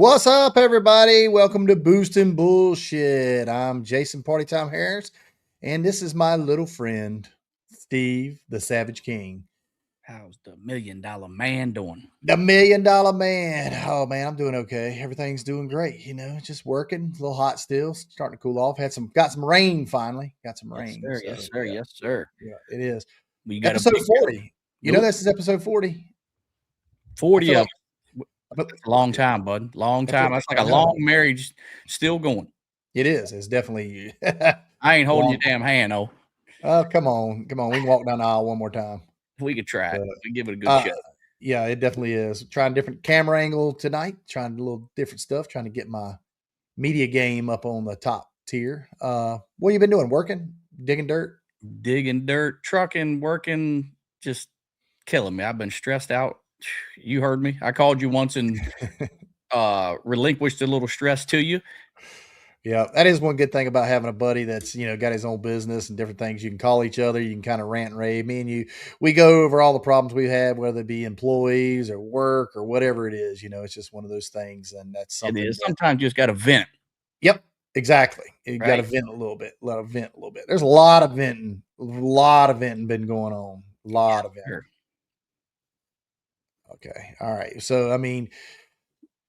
What's up, everybody? Welcome to Boostin' Bullshit. I'm Jason Partytime Harris, and this is my little friend, Steve, the Savage King. How's the $1 Million Man doing? The $1 Million Man. Oh, man, I'm doing okay. Everything's doing great. Just working. A little hot still. Starting to cool off. Got some rain finally. Got some rain. Sir. So, Yes, sir. yeah, Yes, sir. yeah, it is. We got Episode a big 40. This is episode 40. 40 of But a long time, bud. Long time. That's like a long marriage still going. It is. It's definitely. I ain't holding your damn hand, though. Oh, come on. We can walk down the aisle one more time. We could try it. We give it a good shot. Yeah, it definitely is. Trying different camera angle tonight. Trying a little different stuff. Trying to get my media game up on the top tier. What you been doing? Working? Digging dirt? Digging dirt, trucking, working, just killing me. I've been stressed out. You heard me. I called you once and relinquished a little stress to you. Yeah, that is one good thing about having a buddy that's, got his own business and different things. You can call each other. You can kind of rant and rave. Me and you, we go over all the problems we have, whether it be employees or work or whatever it is. It's just one of those things. And that's something. It is. Sometimes you just got to vent. Yep, exactly. You got to vent a little bit. There's a lot of venting been going on. A lot of venting. Sure. Okay. All right. So, I mean,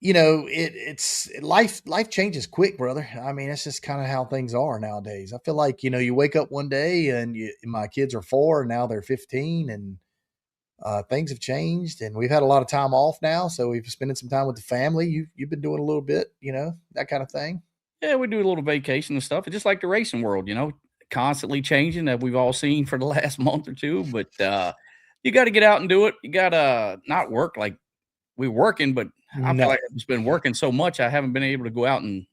it's life changes quick, brother. I mean, it's just kind of how things are nowadays. I feel like, you wake up one day and my kids are 4 and now they're 15 and things have changed and we've had a lot of time off now. So we've spending some time with the family. You've been doing a little bit, that kind of thing. Yeah, we do a little vacation and stuff. It's just like the racing world, constantly changing that we've all seen for the last month or two. But you got to get out and do it. You got to not work like we're working, but I feel like I've just been working so much. I haven't been able to go out and,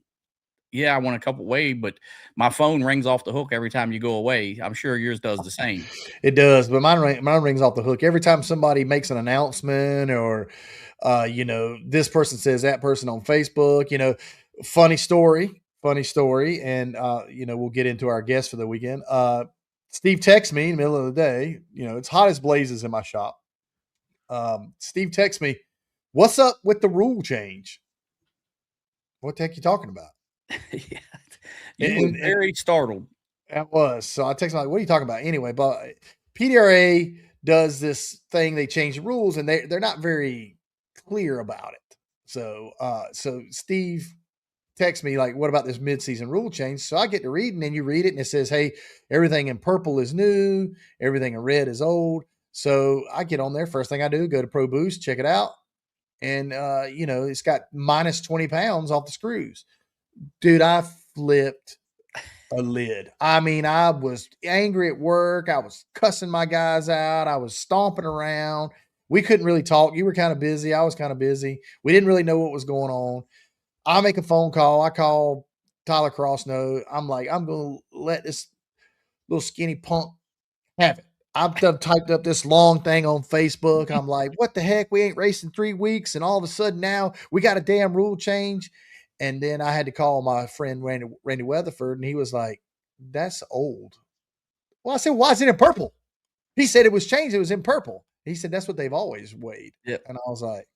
I went a couple away, but my phone rings off the hook every time you go away. I'm sure yours does the same. It does, but mine rings off the hook every time somebody makes an announcement or, this person says that person on Facebook, funny story. And, we'll get into our guest for the weekend. Steve texts me in the middle of the day, it's hot as blazes in my shop. Steve texts me, "What's up with the rule change?" What the heck you talking about? Yeah. You were very startled. I was. So I texted him like, "What are you talking about?" Anyway, but PDRA does this thing. They change the rules and they're not very clear about it. So Steve texts me like, "What about this midseason rule change?" So I get to reading and you read it and it says, "Hey, everything in purple is new. Everything in red is old." So I get on there. First thing I do, go to Pro Boost, check it out. And, it's got minus 20 pounds off the screws. Dude, I flipped a lid. I mean, I was angry at work. I was cussing my guys out. I was stomping around. We couldn't really talk. You were kind of busy. I was kind of busy. We didn't really know what was going on. I make a phone call. I call Tyler Crossnow. I'm like, I'm going to let this little skinny punk have it. I've typed up this long thing on Facebook. I'm like, what the heck? We ain't racing 3 weeks. And all of a sudden now we got a damn rule change. And then I had to call my friend Randy Weatherford. And he was like, that's old. Well, I said, why is it in purple? He said it was changed. It was in purple. He said, that's what they've always weighed. Yep. And I was like,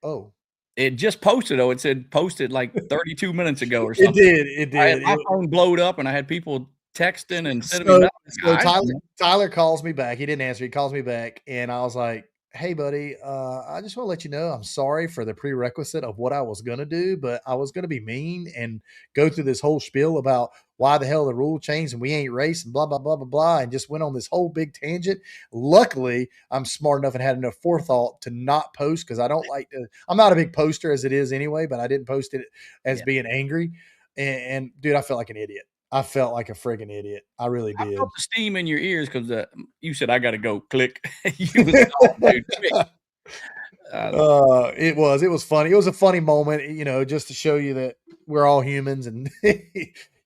oh. It just posted, though. It said posted like 32 minutes ago or something. It did. My phone blowed up and I had people texting and sending me Tyler calls me back. He didn't answer. He calls me back. And I was like, hey, buddy, I just want to let you know I'm sorry for the prerequisite of what I was going to do, but I was going to be mean and go through this whole spiel about why the hell the rule changed and we ain't racing, blah, blah, blah, blah, blah, and just went on this whole big tangent. Luckily, I'm smart enough and had enough forethought to not post because I don't like to – I'm not a big poster as it is anyway, but I didn't post it as being angry. And, dude, I felt like an idiot. I felt like a friggin' idiot. I really did. I felt the steam in your ears because you said, I got to go. Click. You was dude, click. It was funny. It was a funny moment, just to show you that we're all humans. And,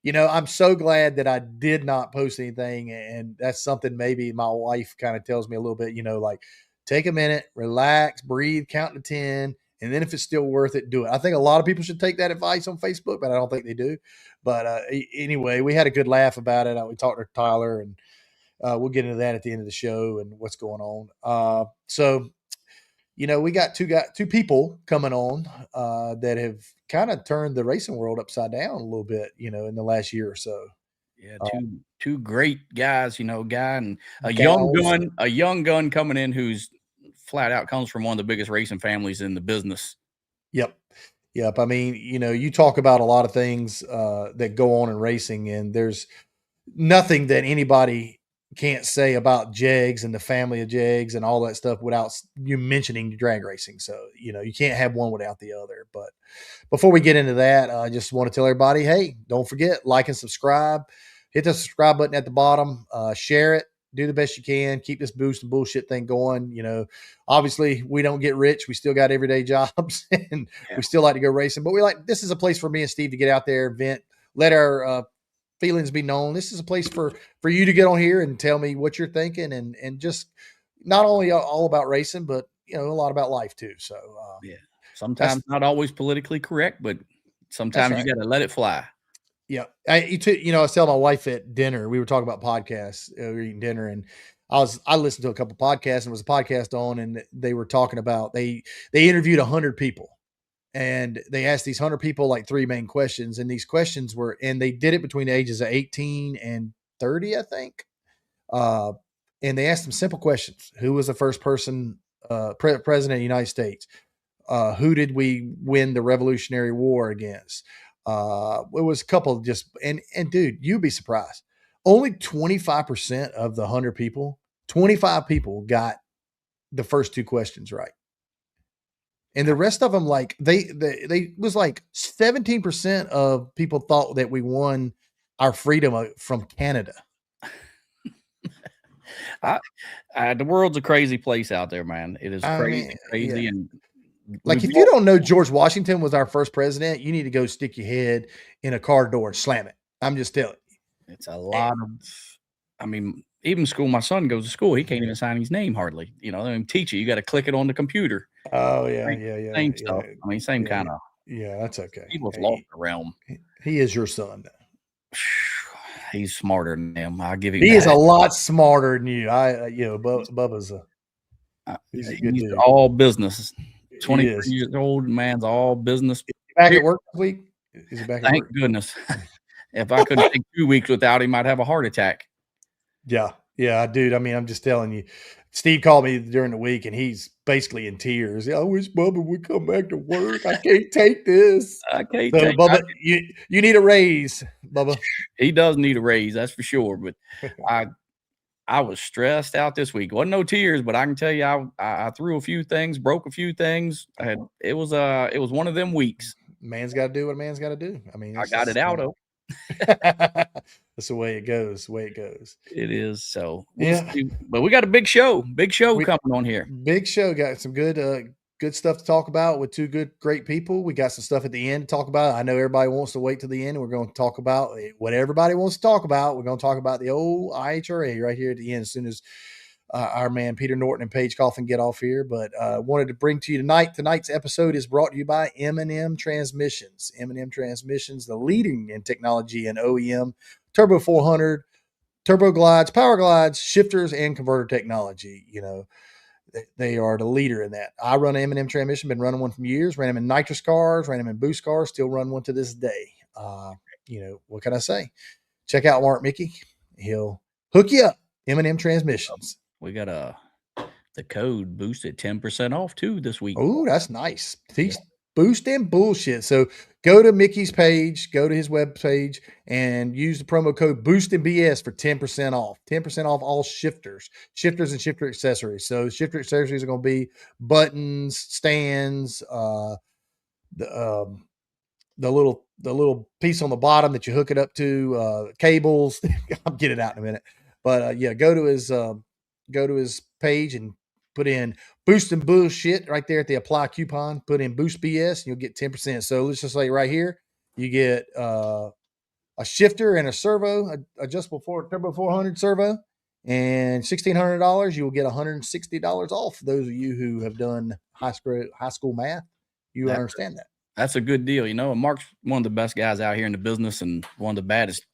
I'm so glad that I did not post anything. And that's something maybe my wife kind of tells me a little bit, like take a minute, relax, breathe, count to 10. And then if it's still worth it, do it. I think a lot of people should take that advice on Facebook, but I don't think they do. But anyway, we had a good laugh about it. We talked to Tyler, and we'll get into that at the end of the show and what's going on. So we got two people coming on that have kind of turned the racing world upside down a little bit, in the last year or so. Yeah, two great guys, guy and a Gals. young gun coming in who's flat out comes from one of the biggest racing families in the business. Yep. I mean, you talk about a lot of things that go on in racing, and there's nothing that anybody can't say about Jegs and the family of Jegs and all that stuff without you mentioning drag racing. So, you can't have one without the other. But before we get into that, I just want to tell everybody, hey, don't forget, like and subscribe. Hit the subscribe button at the bottom. Share it. Do the best you can. Keep this boost and bullshit thing going. Obviously we don't get rich. We still got everyday jobs and we still like to go racing. But this is a place for me and Steve to get out there, vent, let our feelings be known. This is a place for you to get on here and tell me what you're thinking and just not only all about racing, but a lot about life too. So yeah, sometimes not always politically correct, but sometimes you got to let it fly. Yeah. I was telling my wife at dinner, we were talking about podcasts, we were eating dinner, and I listened to a couple podcasts, and there was a podcast on, and they were talking about, they interviewed 100 people, and they asked these 100 people like three main questions. And these questions were, and they did it between the ages of 18 and 30, I think. And they asked them simple questions. Who was the first person, president of the United States? Who did we win the Revolutionary War against? It was a couple of just, and dude, you'd be surprised. Only 25% of the 100 people, 25 people got the first two questions right. And the rest of them, like they was like 17% of people thought that we won our freedom from Canada. The world's a crazy place out there, man. It is crazy. Yeah. And like, if you don't know George Washington was our first president, you need to go stick your head in a car door and slam it. I'm just telling you. It's a lot of, even school, my son goes to school. He can't even sign his name hardly. Teach you got to click it on the computer. Oh, yeah. Same stuff. Same kind of. Yeah, that's okay. People have lost the realm. He is your son. He's smarter than him. I'll give him He is a lot smarter than you. Bubba's he's good dude. All business. 23 years old, man's all business. Back at work this week? Is he back at work? Thank goodness. If I couldn't take 2 weeks without him, I'd have a heart attack. Yeah, dude. I'm just telling you. Steve called me during the week, and he's basically in tears. I wish Bubba would come back to work. I can't take this. I can't take Bubba, you need a raise, Bubba. He does need a raise, that's for sure. But I was stressed out this week. Wasn't no tears, but I can tell you, I threw a few things, broke a few things. It was one of them weeks. Man's got to do what a man's got to do. I got it out of. That's the way it goes. It is. So but we got a big show coming on here. Big show. Got some good stuff to talk about with two great people. We got some stuff at the end to talk about. I know everybody wants to wait till the end, and we're going to talk about what everybody wants to talk about. We're going to talk about the old IHRA right here at the end, as soon as our man Peter Norton and Paige Coughlin get off here. But wanted to bring to you tonight. Tonight's episode is brought to you by M&M Transmissions. M&M Transmissions, the leading in technology and OEM, Turbo 400, Turbo Glides, Power Glides, shifters, and converter technology. They are the leader in that. I run an M&M transmission, been running one for years, ran them in nitrous cars, ran them in boost cars, still run one to this day. What can I say? Check out Mark Mickey. He'll hook you up. M&M Transmissions. We got the code boosted 10% off too this week. Oh, that's nice. Boost and bullshit. So go to Mickey's page, go to his web page, and use the promo code Boost and BS for 10% off. 10% off all shifters and shifter accessories. So shifter accessories are going to be buttons, stands, the little piece on the bottom that you hook it up to, cables. I'll get it out in a minute. But go to his page and put in Boost and Bullshit right there at the apply coupon. Put in Boost BS and you'll get 10%. So let's just say right here, you get a shifter and a servo, adjustable turbo 400 servo, and $1,600. You will get $160 off. For those of you who have done high school math, you understand that. That's a good deal. Mark's one of the best guys out here in the business and one of the baddest.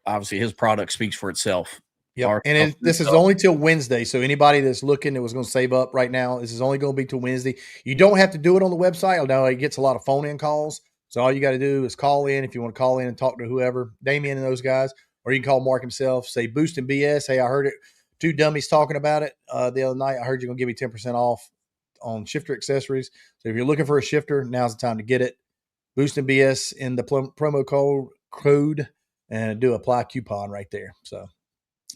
Obviously, his product speaks for itself. Yep. And this is only till Wednesday. So anybody that's looking that was going to save up right now, this is only going to be till Wednesday. You don't have to do it on the website. I know it gets a lot of phone in calls. So all you got to do is call in if you want to call in and talk to whoever, Damien and those guys, or you can call Mark himself, say Boost and BS. Hey, I heard it. Two dummies talking about it the other night. I heard you're going to give me 10% off on shifter accessories. So if you're looking for a shifter, now's the time to get it. Boost and BS in the promo code and do apply coupon right there. So.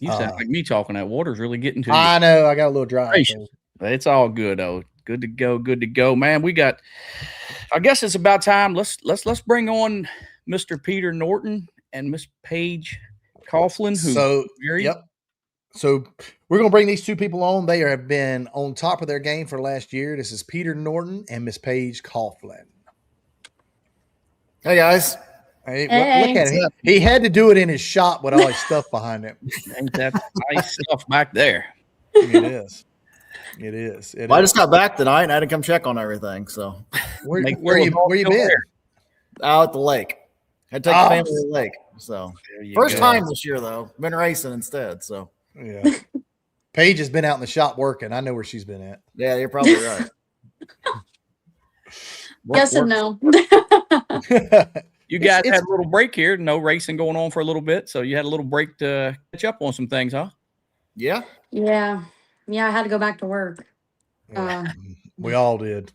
You sound like me talking. That water's really getting to you. I know. I got a little dry. So. It's all good, though. Good to go. Good to go, man. I guess it's about time. Let's bring on Mr. Peter Norton and Miss Paige Coughlin. So we're gonna bring these two people on. They have been on top of their game for last year. This is Peter Norton and Miss Paige Coughlin. Hey guys. Hey. Look at him. He had to do it in his shop with all his stuff behind him. Ain't that nice stuff back there? It is. It is. I just got back tonight and I had to come check on everything. So where you been? Out at the lake. I had to take the family to the lake. So first time this year though. Been racing instead. So yeah. Paige has been out in the shop working. I know where she's been at. Yeah, you're probably right. Yes and no. You guys had a little break here. No racing going on for a little bit. So you had a little break to catch up on some things, huh? Yeah. Yeah. I had to go back to work. We all did.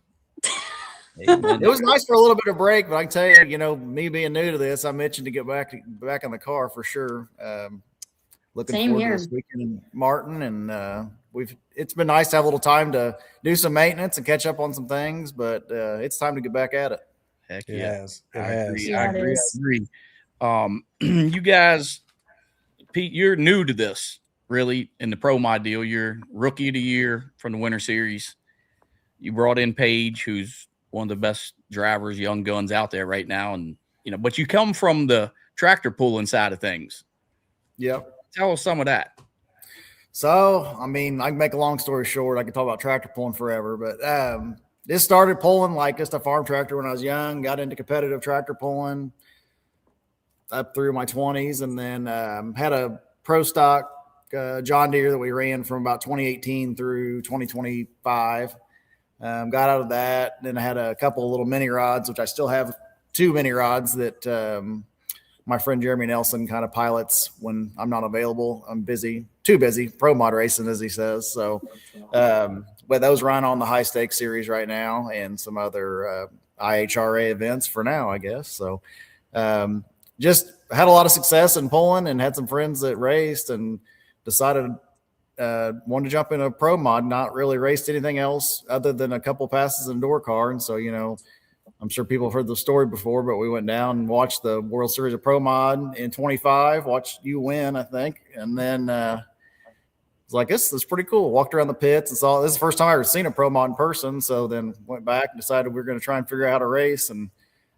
It was nice for a little bit of break, but I can tell you, me being new to this, I mentioned to get back in the car for sure. Looking Same forward here. to this weekend in Martin, and it's been nice to have a little time to do some maintenance and catch up on some things, but it's time to get back at it. Heck It yeah. has. I agree. You guys, Pete, you're new to this, really, in the Pro Mod deal. You're rookie of the year from the Winter Series. You brought in Paige, who's one of the best drivers, young guns out there right now, and but you come from the tractor pulling side of things. Yep. Tell us some of that. So, I can make a long story short. I could talk about tractor pulling forever, but this started pulling like just a farm tractor when I was young, got into competitive tractor pulling up through my 20s, and then had a pro stock John Deere that we ran from about 2018 through 2025. Got out of that. Then I had a couple of little mini rods, which I still have 2 mini rods that my friend Jeremy Nelson kind of pilots when I'm not available. I'm busy, too busy, pro mod racing, as he says. So, but those run on the high stakes series right now and some other IHRA events for now, I guess. So, just had a lot of success in pulling and had some friends that raced and decided wanted to jump in a pro mod, not really raced anything else other than a couple passes in door car. And so, I'm sure people have heard the story before, but we went down and watched the World Series of Pro Mod in 25, watched you win, I think. And then it's like, this is pretty cool. Walked around the pits and saw, this is the first time I ever seen a Pro Mod in person. So then went back and decided we were going to try and figure out how to race, and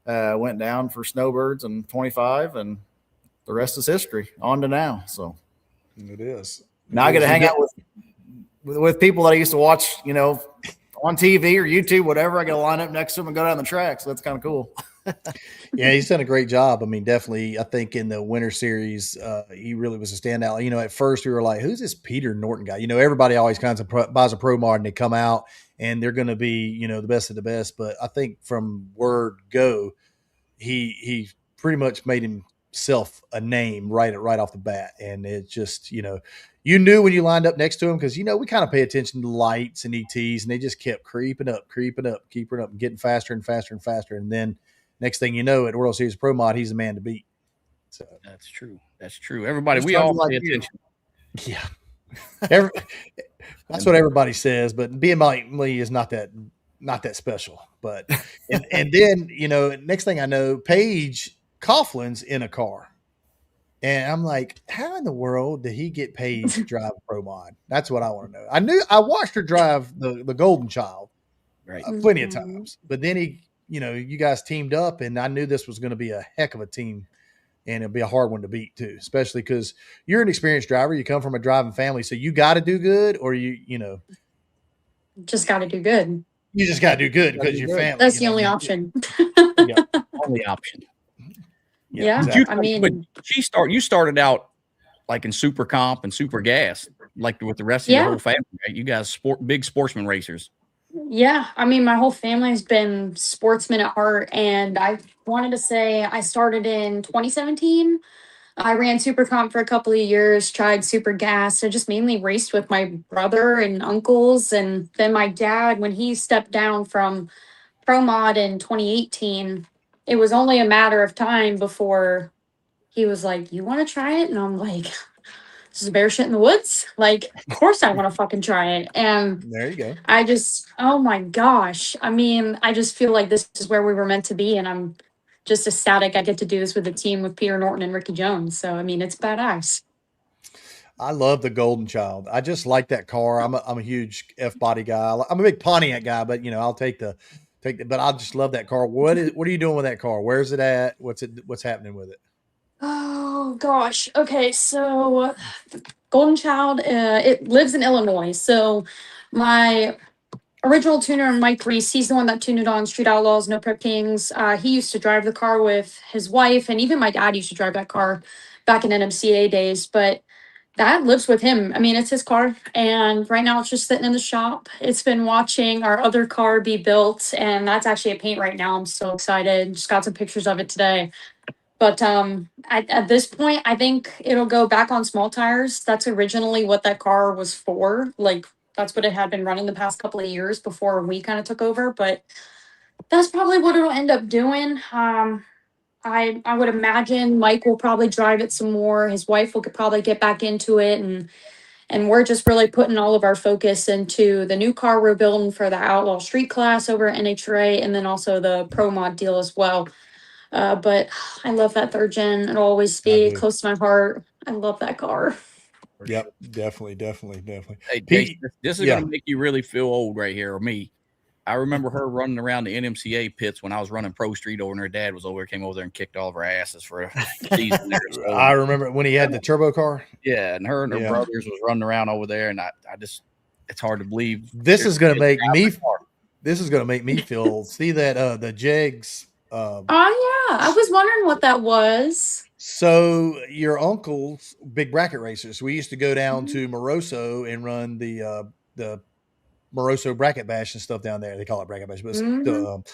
went down for Snowbirds in 25, and the rest is history. On to now. So it is. Now I get to hang out with people that I used to watch, on TV or YouTube, whatever. I got to line up next to him and go down the track. So that's kind of cool. Yeah, he's done a great job. Definitely, I think in the Winter Series, he really was a standout. At first we were like, who's this Peter Norton guy? Everybody always kind of buys a pro mod and they come out and they're going to be, the best of the best. But I think from word go, he pretty much made himself a name right off the bat. And it just, you knew when you lined up next to him, because, we kind of pay attention to lights and ETs, and they just kept creeping up, and getting faster and faster and faster. And then next thing you know, at World Series Pro Mod, he's the man to beat. So that's true. Everybody, we all pay attention. Yeah. That's what everybody says, but being like me is not that special. But, and then, next thing I know, Paige Coughlin's in a car. And I'm like, how in the world did he get paid to drive a pro mod? That's what I want to know. I watched her drive the Golden Child plenty of times, but then you guys teamed up, and I knew this was going to be a heck of a team, and it'll be a hard one to beat too, especially because you're an experienced driver. You come from a driving family, so you got to do good, or just got to do good. You just got to do good because your family. That's the only option. Only option. Yeah, exactly. You started out like in super comp and super gas, like with the rest of your whole family, right? You guys big sportsman racers. Yeah, I mean, my whole family's been sportsmen at heart, and I wanted to say I started in 2017. I ran super comp for a couple of years, tried super gas. I just mainly raced with my brother and uncles, and then my dad, when he stepped down from pro mod in 2018, it was only a matter of time before he was like, "You want to try it?" And I'm like, "This is bear shit in the woods. Like, of course I want to fucking try it." And There you go. I just, oh my gosh. I mean, I just feel like this is where we were meant to be. And I'm just ecstatic I get to do this with a team with Peter Norton and Ricky Jones. So, I mean, it's badass. I love the Golden Child. I just like that car. I'm a huge F body guy. I'm a big Pontiac guy, but I'll take the, but I just love that car. What are you doing with that car? Where's it at? What's happening with it? Oh gosh. Okay. So, Golden Child, it lives in Illinois. So, my original tuner, Mike Reese, he's the one that tuned it on Street Outlaws, No Prep Kings. He used to drive the car with his wife, and even my dad used to drive that car back in NMCA days. But that lives with him. I mean, it's his car, and right now it's just sitting in the shop. It's been watching our other car be built, and that's actually a paint right now. I'm so excited. Just got some pictures of it today. But at this point, I think it'll go back on small tires. That's originally what that car was for. Like, that's what it had been running the past couple of years before we kind of took over. But that's probably what it'll end up doing. I would imagine Mike will probably drive it some more. His wife will probably get back into it, and we're just really putting all of our focus into the new car we're building for the Outlaw Street class over at NHRA, and then also the Pro Mod deal as well. But I love that third gen. It'll always be close to my heart. I love that car. Yep, definitely. Hey, Pete, this is gonna make you really feel old right here, or me. I remember her running around the NMCA pits when I was running Pro Street over, and her dad was over there, came over there and kicked all of our asses for a season there. So, I remember when he had the turbo car. Yeah, and her brothers was running around over there, and I just, it's hard to believe. This is gonna make me feel. See that the Jegs. Oh yeah, I was wondering what that was. So your uncle's big bracket racers. We used to go down to Moroso and run the Moroso bracket bash and stuff down there. They call it bracket bash, but it's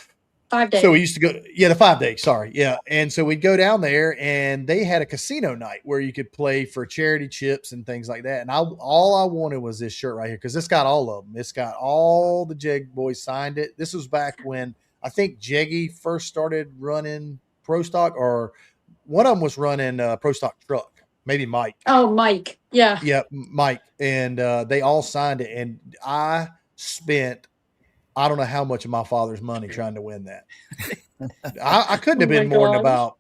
5 days. So we used to go, the 5 days. Sorry, yeah. And so we'd go down there, and they had a casino night where you could play for charity chips and things like that. And all I wanted was this shirt right here because it's got all of them. It's got all the Jeg boys signed it. This was back when I think Jeggy first started running Pro Stock, or one of them was running Pro Stock truck. Maybe Mike. Oh, Mike. Yeah. Yeah, Mike. And they all signed it. And I spent, I don't know how much of my father's money trying to win that. I couldn't have been more than about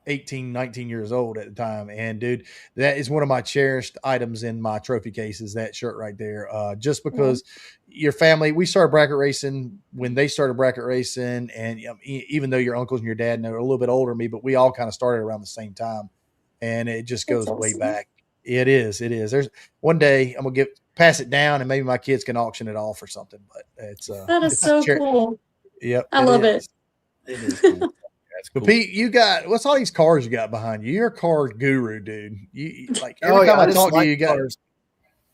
18, 19 years old at the time. And dude, that is one of my cherished items in my trophy case, is that shirt right there. Just because your family, we started bracket racing when they started bracket racing. And even though your uncles and your dad are a little bit older than me, but we all kind of started around the same time. And it just goes way back. It is. There's one day I'm going to pass it down, and maybe my kids can auction it off or something, but that is so cool. Yep. I love it. It is cool. That's cool. But Pete, you got, what's all these cars you got behind you? You're a car guru, dude. You like every time I talk to you, you got cars.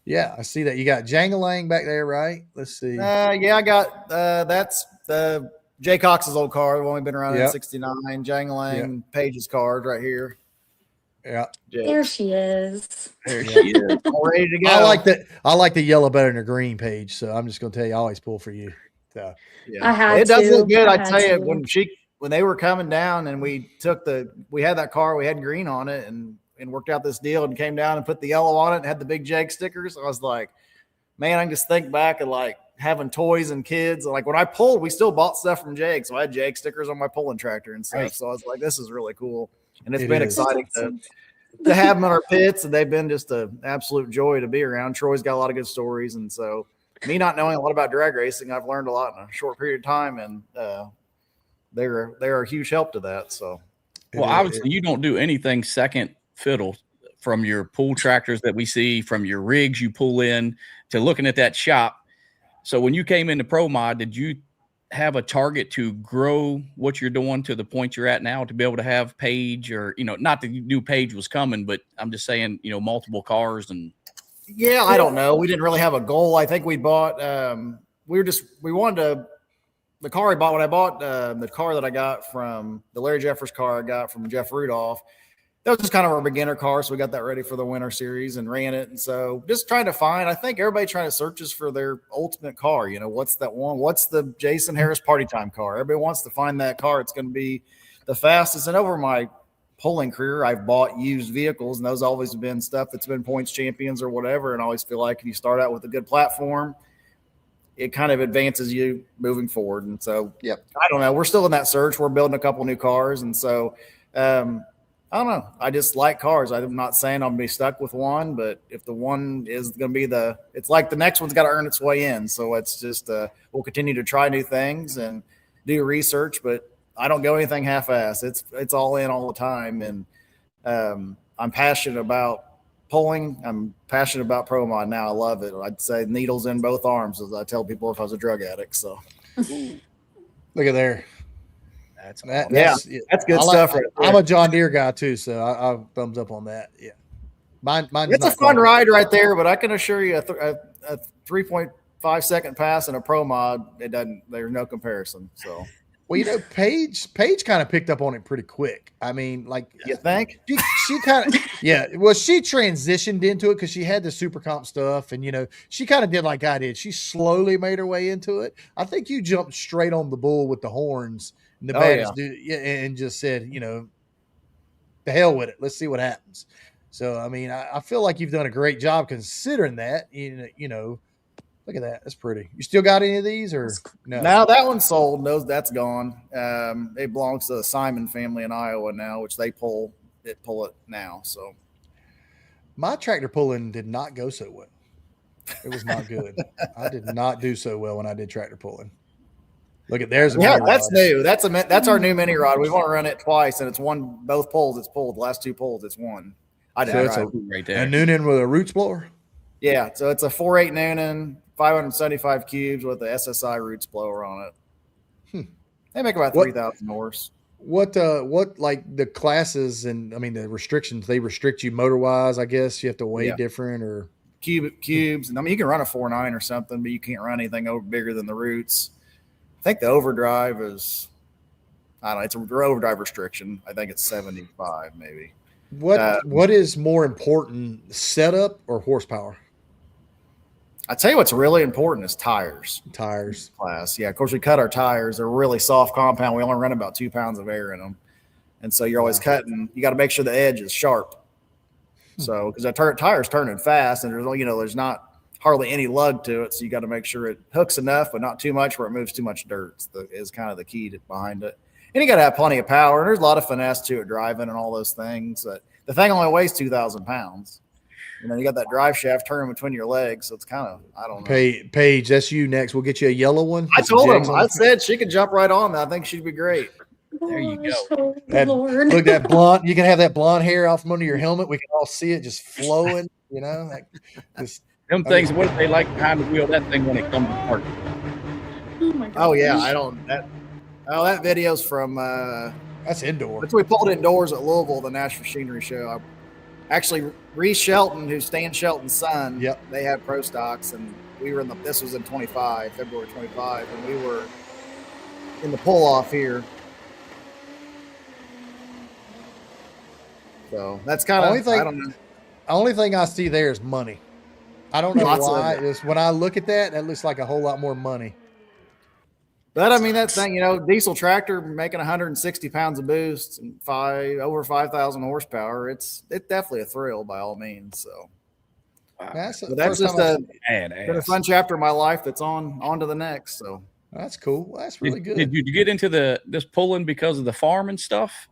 Yeah, I see that. You got Jangalang back there, right? Let's see. Yeah, I got that's the Jay Cox's old car. I've only been around in '69. Jangalang, Paige's card right here. Yeah. There she is. There she is. All ready to go. I like the yellow better than the green, Paige. So I'm just gonna tell you, I always pull for you. So yeah. It does look good. I tell you, when they were coming down and we had that car, we had green on it and worked out this deal and came down and put the yellow on it and had the big Jag stickers. I was like, man, I can just think back and like having toys and kids. Like when I pulled, we still bought stuff from Jag. So I had Jag stickers on my pulling tractor and stuff. Right. So I was like, this is really cool. And it's been exciting to have them in our pits, and they've been just an absolute joy to be around. Troy's got a lot of good stories, and so me not knowing a lot about drag racing, I've learned a lot in a short period of time, and they're a huge help to that. So, well, obviously you don't do anything second fiddle from your pull tractors that we see, from your rigs you pull in, to looking at that shop. So when you came into Pro Mod, did you have a target to grow what you're doing to the point you're at now to be able to have Paige, or, not that you knew Paige was coming, but I'm just saying, multiple cars and. Yeah, I don't know. We didn't really have a goal. I think we bought, we wanted to, the car I bought, when I bought the car that I got from the Larry Jeffers car I got from Jeff Rudolph, that was just kind of our beginner car. So we got that ready for the winter series and ran it. And so just trying to find, I think everybody trying to searches for their ultimate car. What's that one? What's the Jason Harris party time car? Everybody wants to find that car. It's going to be the fastest. And over my pulling career, I've bought used vehicles, and those always have been stuff that's been points champions or whatever. And I always feel like if you start out with a good platform, it kind of advances you moving forward. And so, I don't know. We're still in that search. We're building a couple new cars. And so, I don't know. I just like cars. I'm not saying I'll be stuck with one, but if the one is going to be it's like the next one's got to earn its way in. So it's just, we'll continue to try new things and do research, but I don't go anything half-ass. It's all in all the time. And I'm passionate about pulling. I'm passionate about pro mod now. I love it. I'd say needles in both arms, as I tell people if I was a drug addict. So look at there. That's good stuff. I'm a John Deere guy too, so I'll thumbs up on that. Yeah, mine's it's a fun ride right there, but I can assure you, a 3.5 second pass in a pro mod, there's no comparison. So, well, Paige kind of picked up on it pretty quick. I mean, like, you think she kind of Well, she transitioned into it because she had the super comp stuff, and she kind of did like I did. She slowly made her way into it. I think you jumped straight on the bull with the horns. The baddest dude, and just said, the hell with it. Let's see what happens. So, I mean, I feel like you've done a great job considering that. Look at that. That's pretty. You still got any of these, or no? No, that one's sold. That's gone. It belongs to the Simon family in Iowa now, which they pull it now. So, my tractor pulling did not go so well. It was not good. I did not do so well when I did tractor pulling. Look at there's that's new. That's our new mini rod. We want to run it twice, and it's both poles. It's pulled. The last two poles, it's one. It's right there. A Noonan with a roots blower. Yeah, so it's a 4.8 Noonan, 575 cubes with the SSI roots blower on it. They make about 3,000 horse. What like the classes and the restrictions? They restrict you motor wise. I guess you have to weigh different or cubes. And you can run a 4.9 or something, but you can't run anything bigger than the roots. I think the overdrive is, I don't know, it's an overdrive restriction. I think it's 75 maybe. What is more important, setup or horsepower? I tell you what's really important is tires. Tires. Class. Yeah, of course we cut our tires. They're really soft compound. We only run about 2 pounds of air in them. And so you're always cutting. You got to make sure the edge is sharp. So, because the tire's turning fast and there's not hardly any lug to it, so you got to make sure it hooks enough, but not too much where it moves too much dirt. Is kind of the key behind it. And you got to have plenty of power. And there's a lot of finesse to it, driving and all those things. The thing only weighs 2,000 pounds. You got that drive shaft turning between your legs, so it's kind of, I don't know. Paige, that's you next. We'll get you a yellow one. I told him. I said she could jump right on that. I think she'd be great. There you go. Look, that blonde. You can have that blonde hair off from under your helmet. We can all see it just flowing. Them things, what if they like behind the wheel, that thing when it comes apart? Oh my god. Oh yeah, I don't that video's from that's indoor. We pulled indoors at Louisville, the National Machinery Show. Actually, Reese Shelton, who's Stan Shelton's son, they had pro stocks, and we were this was in February 25, and we were in the pull off here. So that's kind of, I don't know. The only thing I see there is money. I don't know why. When I look at that looks like a whole lot more money. But that thing, diesel tractor making 160 pounds of boost and over 5,000 horsepower. It's definitely a thrill by all means. So that's just been a fun chapter of my life that's on to the next. So that's cool. Well, that's really good. Did you get into this pulling because of the farm and stuff?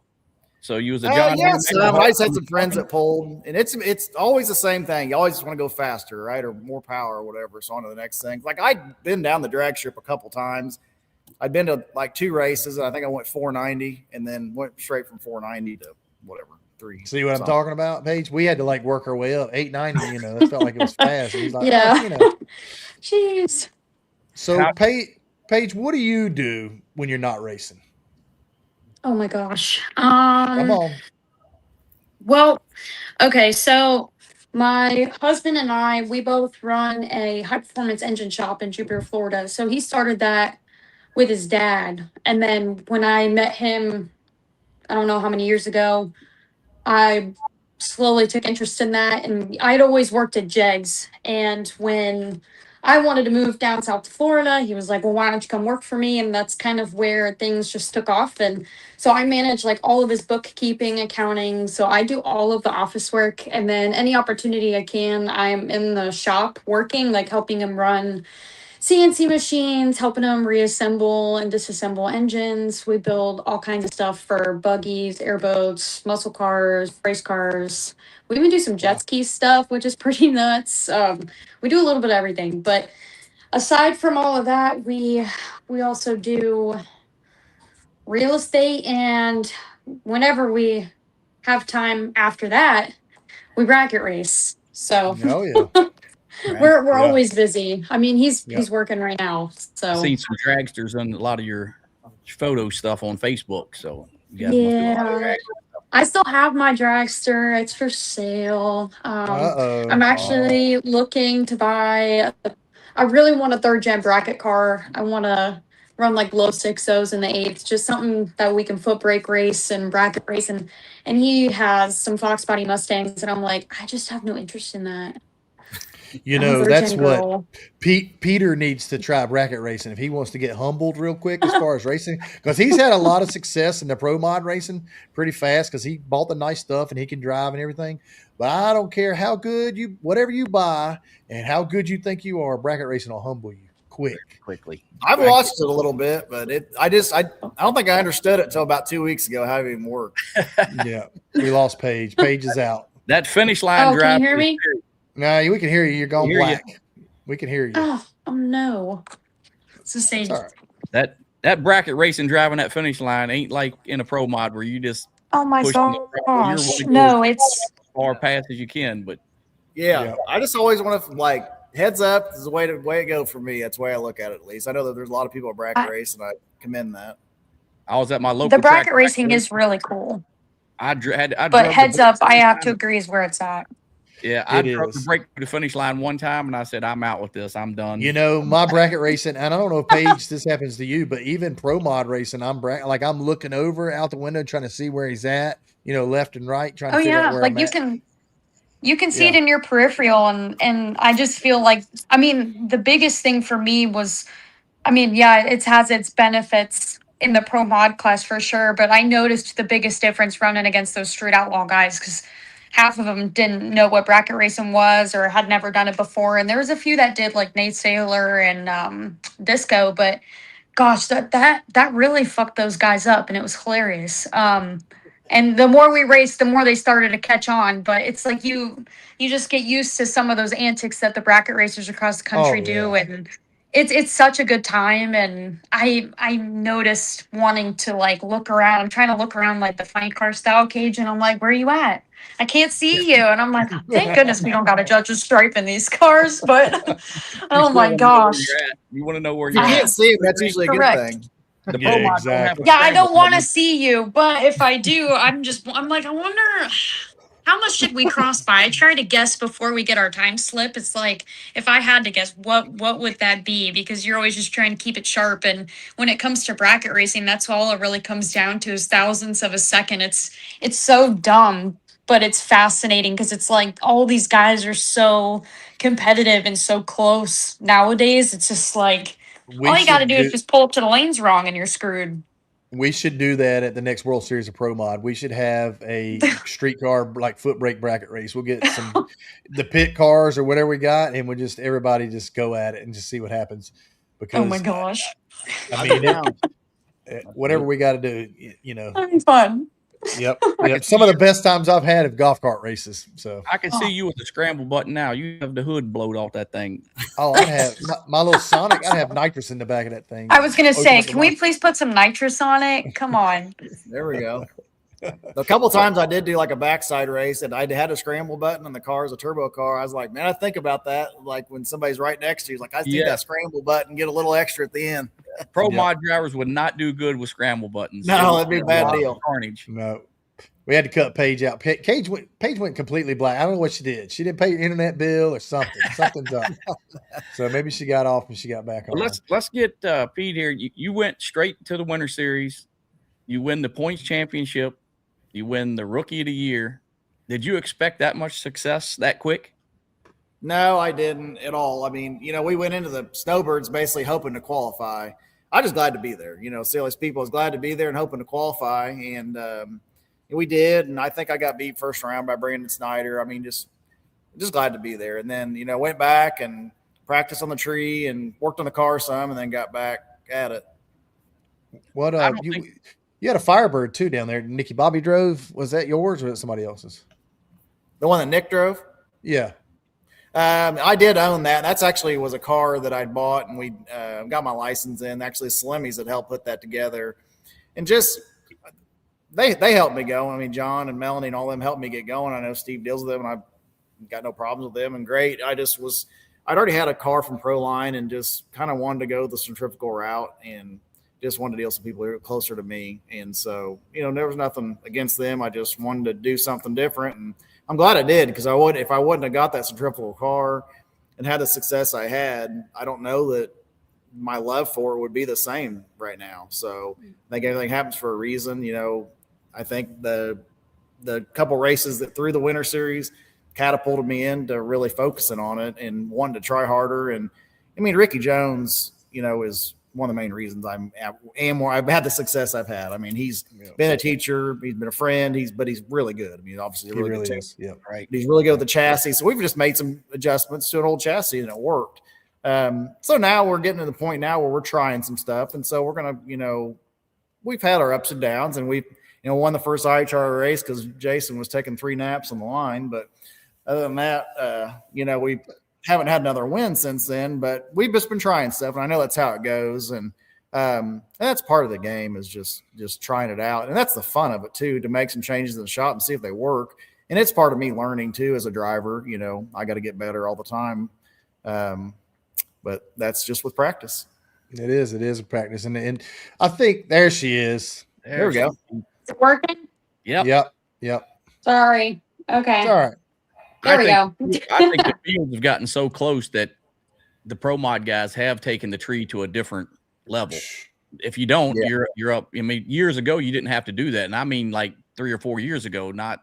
So you was a John? I just had some friends that pulled, and it's always the same thing. You always just want to go faster, right, or more power or whatever. So on to the next thing. Like I'd been down the drag strip a couple times. I'd been to like 2 races, and I think I went 490, and then went straight from 490 to whatever 3. See what I'm talking about, Paige? We had to like work our way up 890. It felt like it was fast. It was like, Jeez. So Paige, what do you do when you're not racing? Oh my gosh. Come on. Well, okay, so my husband and I, we both run a high performance engine shop in Jupiter, Florida. So he started that with his dad. And then when I met him, I don't know how many years ago, I slowly took interest in that. And I'd always worked at Jegs. And when I wanted to move down south to Florida, he was like, well, why don't you come work for me? And that's kind of where things just took off. And so I manage like all of his bookkeeping, accounting. So I do all of the office work. And then any opportunity I can, I'm in the shop working, like helping him run CNC machines, helping them reassemble and disassemble engines. We build all kinds of stuff for buggies, airboats, muscle cars, race cars. We even do some jet ski stuff, which is pretty nuts. We do a little bit of everything. But aside from all of that, we also do real estate, and whenever we have time after that, we bracket race. So Oh yeah. we're Yeah. always busy. I mean, he's Yeah. he's working right now. I've So seen some dragsters on a lot of your photo stuff on Facebook. So you guys must do a lot of yeah, drag. I still have my dragster. It's for sale. Uh-oh. I'm actually looking to buy. I really want a third gen bracket car. I want to run like low 6.0s in the eights, just something that we can foot brake race and bracket race. And he has some Fox body Mustangs, and I'm like, I just have no interest in that. You I'm a know, that's virgin what girl. Peter needs to try bracket racing if he wants to get humbled real quick as far as racing, because he's had a lot of success in the pro mod racing pretty fast because he bought the nice stuff and he can drive and everything. But I don't care how good whatever you buy and how good you think you are, bracket racing will humble you Quickly. I've watched it a little bit, but I don't think I understood it until about 2 weeks ago how it even worked. Yeah, we lost Paige. Paige is out. That finish line Oh, drive. can you hear me? No, we can hear you. You're going Hear you. black. We can hear you. Oh no. It's the same. It's all right. That bracket racing driving that finish line ain't like in a pro mod where you just Oh my push gosh. No, it's as far past as you can. But Yeah, Yeah. I just always want to like heads up is the way it go for me. That's the way I look at it. At least I know that there's a lot of people at bracket race, and I commend that. I was at my local the bracket track racing is really cool. I drove But the heads brake up, I finish have to line. agree is where it's at. Yeah, I It drove the is. brake to the finish line one time, and I said, "I'm out with this. I'm done." You know, my bracket racing, and I don't know if Paige, this happens to you, but even pro mod racing, I'm looking over out the window trying to see where he's at, left and right, trying to Oh figure out yeah, where like I'm at. you can see it Yeah. in your peripheral, and I just feel like, I mean, the biggest thing for me was, I mean, yeah, it has its benefits in the pro mod class for sure, but I noticed the biggest difference running against those street outlaw guys because half of them didn't know what bracket racing was or had never done it before, and there was a few that did, like Nate Saylor and Disco, but gosh, that really fucked those guys up, and it was hilarious. And the more we raced, the more they started to catch on. But it's like you just get used to some of those antics that the bracket racers across the country Oh, do, yeah. and it's such a good time. And I noticed wanting to like look around. I'm trying to look around like the funny car style cage, and I'm like, where are you at? I can't see you. And I'm like, thank goodness we don't got a judge's stripe in these cars. But oh my gosh. You want to know where If you you're can't at. see him, that's usually a good Correct. thing. The Yeah, pro mod exactly. don't have Yeah, I don't scramble want to button. see you, but if I do, I'm like, I wonder how much should we cross by? I try to guess before we get our time slip. It's like, if I had to guess, what would that be? Because you're always just trying to keep it sharp. And when it comes to bracket racing, that's all it really comes down to is thousandths of a second. It's so dumb, but it's fascinating because it's like all these guys are so competitive and so close nowadays. It's just like We all you got to should do is just pull up to the lanes wrong and you're screwed. we should do that at the next World Series of Pro Mod. We should have a streetcar like foot brake bracket race. We'll get the pit cars or whatever we got, and we'll just everybody just go at it and just see what happens. Because Oh my gosh. I I'd mean, be down. whatever we got to do, That'd be fun. Yep. I Yep. can Some of the best times I've had of golf cart races. So, I can see you with the scramble button now. You have the hood blowed off that thing. I'd have my little Sonic. I'd have nitrous in the back of that thing. I was gonna Open say, up the can we light. please put some nitrous on it? Come on. There we go. A couple times I did do like a backside race, and I had a scramble button, and the car is a turbo car. I was like, man, I think about that. Like when somebody's right next to you, like I think Yeah. that scramble button, get a little extra at the end. Pro mod drivers would not do good with scramble buttons. No, that'd be a bad deal. Carnage. No. We had to cut Paige out. Paige went completely black. I don't know what she did. She didn't pay her internet bill or something. Something's up. So maybe she got off and she got back on. Well, let's get Pete here. You went straight to the Winter Series. You win the points championship. You win the Rookie of the Year. Did you expect that much success that quick? No, I didn't at all. I mean, we went into the Snowbirds basically hoping to qualify. I was glad to be there. Silliest people, I was glad to be there and hoping to qualify. And we did. And I think I got beat first round by Brandon Snyder. I mean, just glad to be there. And then, went back and practiced on the tree and worked on the car some and then got back at it. What you had a Firebird too down there. Nicky Bobby drove. Was that yours or was it somebody else's? The one that Nick drove? Yeah. I did own that. That's actually was a car that I'd bought and we got my license in. Actually, Slimmies that helped put that together. And just they helped me go. I mean, John and Melanie and all them helped me get going. I know Steve deals with them and I've got no problems with them and great. I'd already had a car from Proline and just kind of wanted to go the centrifugal route and just wanted to deal with some people who were closer to me. And so, there was nothing against them. I just wanted to do something different. And I'm glad I did because if I wouldn't have got that centrifugal car and had the success I had, I don't know that my love for it would be the same right now. So I think everything happens for a reason. I think the couple races that through the Winter Series catapulted me into really focusing on it and wanting to try harder. And I mean, Ricky Jones, is one of the main reasons I've had the success I've had. I mean, he's been a teacher, he's been a friend, but he's really good. I mean, obviously really good teacher. Yeah, right. He's really good with the chassis. So we've just made some adjustments to an old chassis and it worked. So now we're getting to the point now where we're trying some stuff. And so we're going to, we've had our ups and downs and we've, won the first IHRA race because Jason was taking 3 naps on the line. But other than that, we haven't had another win since then, but we've just been trying stuff. And I know that's how it goes. And that's part of the game is just trying it out. And that's the fun of it too, to make some changes in the shop and see if they work. And it's part of me learning too, as a driver, I got to get better all the time. But that's just with practice. It is a practice. And I think there she is. There we go. Is it working? Yep. Sorry. Okay. It's all right. There we go. I think the fields have gotten so close that the pro mod guys have taken the tree to a different level. If you don't, you're up. I mean, years ago you didn't have to do that, and I mean like 3 or 4 years ago, not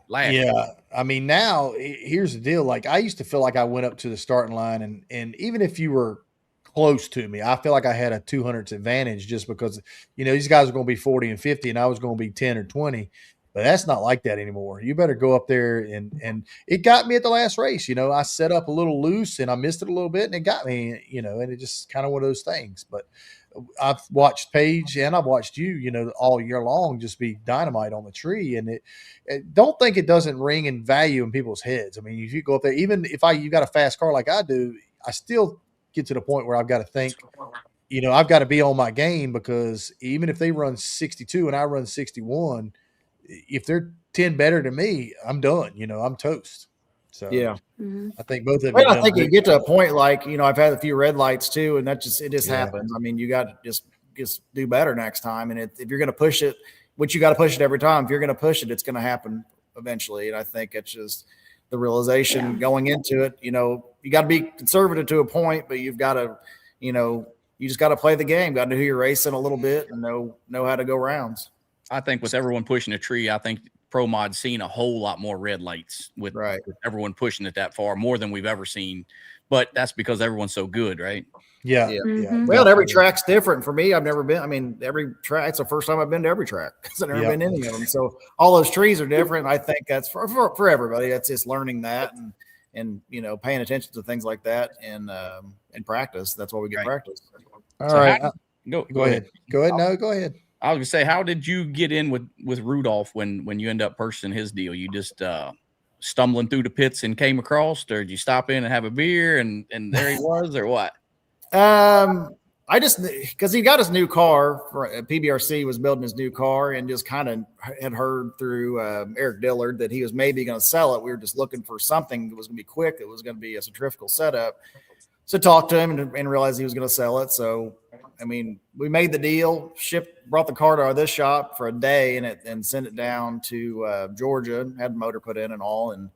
last. Yeah, I mean now here's the deal. Like I used to feel like I went up to the starting line, and even if you were close to me, I feel like I had a 200th advantage just because these guys are going to be 40 and 50, and I was going to be 10 or 20. But that's not like that anymore. You better go up there and it got me at the last race. I set up a little loose and I missed it a little bit and it got me, and it just kind of one of those things. But I've watched Paige and I've watched you, all year long just be dynamite on the tree. And it don't think it doesn't ring in value in people's heads. I mean, if you go up there, even if you got a fast car like I do, I still get to the point where I've got to think, I've got to be on my game because even if they run 62 and I run 61, if they're 10 better than me, I'm done. I'm toast. So yeah, I think both of them. I think you get to a point like I've had a few red lights too, and it just happens. I mean, you got to just do better next time. And if you're going to push it, which you got to push it every time. If you're going to push it, it's going to happen eventually. And I think it's just the realization going into it. You got to be conservative to a point, but you've got to, you just got to play the game. Got to know who you're racing a little bit and know how to go rounds. I think with everyone pushing a tree, I think Pro Mod's seen a whole lot more red lights with everyone pushing it that far, more than we've ever seen. But that's because everyone's so good, right? Yeah. Well, every track's different for me. I've never been. I mean, every track. It's the first time I've been to every track because I've never been any of them. So all those trees are different. I think that's for everybody. That's just learning that and paying attention to things like that and practice. That's why we get practice. All right. Go ahead. Go ahead. No, go ahead. I was gonna say, how did you get in with Rudolph when you end up purchasing his deal? You just stumbling through the pits and came across, or did you stop in and have a beer and there he was, or what? I just because he got his new car for PBRC was building his new car and just kind of had heard through Eric Dillard that he was maybe going to sell it. We were just looking for something that was going to be quick. It was going to be a centrifugal setup. So talked to him and realized he was going to sell it. So I mean, we made the deal, brought the car to this shop for a day and sent it down to Georgia, had the motor put in and all, and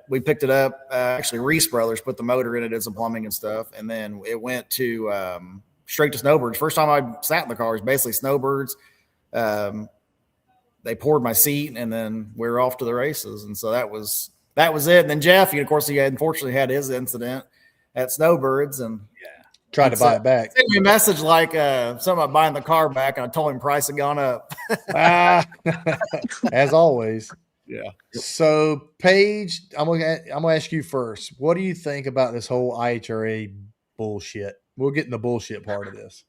we picked it up. Actually, Reese Brothers put the motor in it, did some plumbing and stuff. And then it went to straight to Snowbirds. First time I sat in the car was basically Snowbirds. They poured my seat, and then we were off to the races. And so that was it. And then Jeff, of course, he unfortunately had his incident at Snowbirds and tried to buy it back. Sent me a message like something about buying the car back, and I told him price had gone up. As always. Yeah. So, Paige, I'm gonna ask you first. What do you think about this whole IHRA bullshit? We'll get in the bullshit part of this.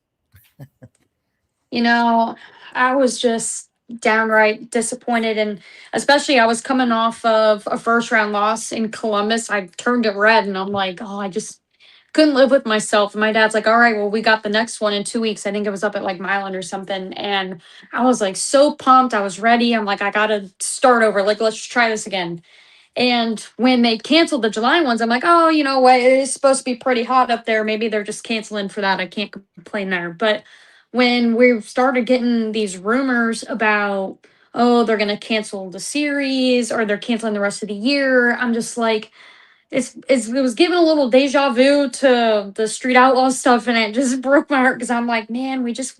I was just downright disappointed, and especially I was coming off of a first round loss in Columbus. I turned it red, and I'm like, oh, I just couldn't live with myself. And my dad's like, all right, well, we got the next one in 2 weeks. I think it was up at like Milan or something. And I was like so pumped. I was ready. I'm like, I gotta start over. Like, let's try this again. And when they canceled the July ones, I'm like, oh, you know what? It is supposed to be pretty hot up there. Maybe they're just canceling for that. I can't complain there. But when we started getting these rumors about, oh, they're going to cancel the series or they're canceling the rest of the year, I'm just like, it was giving a little deja vu to the Street Outlaw stuff, and it just broke my heart because I'm like, man, we just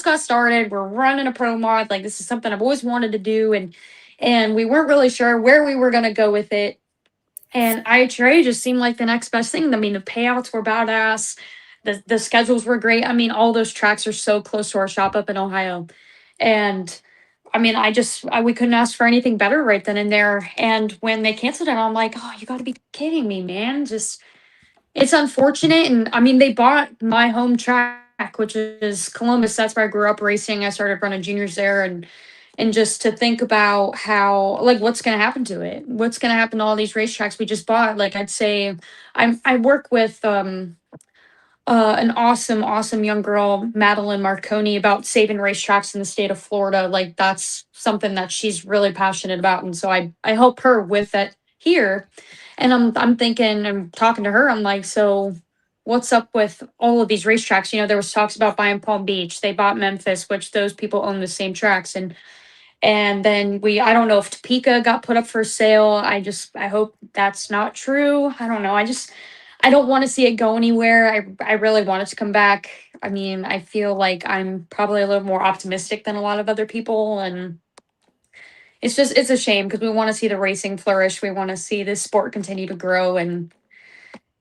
got started. We're running a pro mod. Like, this is something I've always wanted to do, and we weren't really sure where we were gonna go with it. And IHRA just seemed like the next best thing. I mean, the payouts were badass. The schedules were great. I mean, all those tracks are so close to our shop up in Ohio. And I mean, we couldn't ask for anything better right then and there. And when they canceled it, I'm like, oh, you got to be kidding me, man. It's unfortunate. And I mean, they bought my home track, which is Columbus. That's where I grew up racing. I started running juniors there. And just to think about how, like, what's going to happen to it? What's going to happen to all these racetracks we just bought? Like, I'd say I work with an awesome young girl, Madeline Marconi, about saving racetracks in the state of Florida. Like, that's something that she's really passionate about. And so I help her with that here. And I'm thinking, I'm talking to her, I'm like, so what's up with all of these racetracks? There was talks about buying Palm Beach. They bought Memphis, which those people own the same tracks. And then I don't know if Topeka got put up for sale. I hope that's not true. I don't know. I don't want to see it go anywhere. I really want it to come back. I mean, I feel like I'm probably a little more optimistic than a lot of other people. And it's a shame because we want to see the racing flourish. We want to see this sport continue to grow. And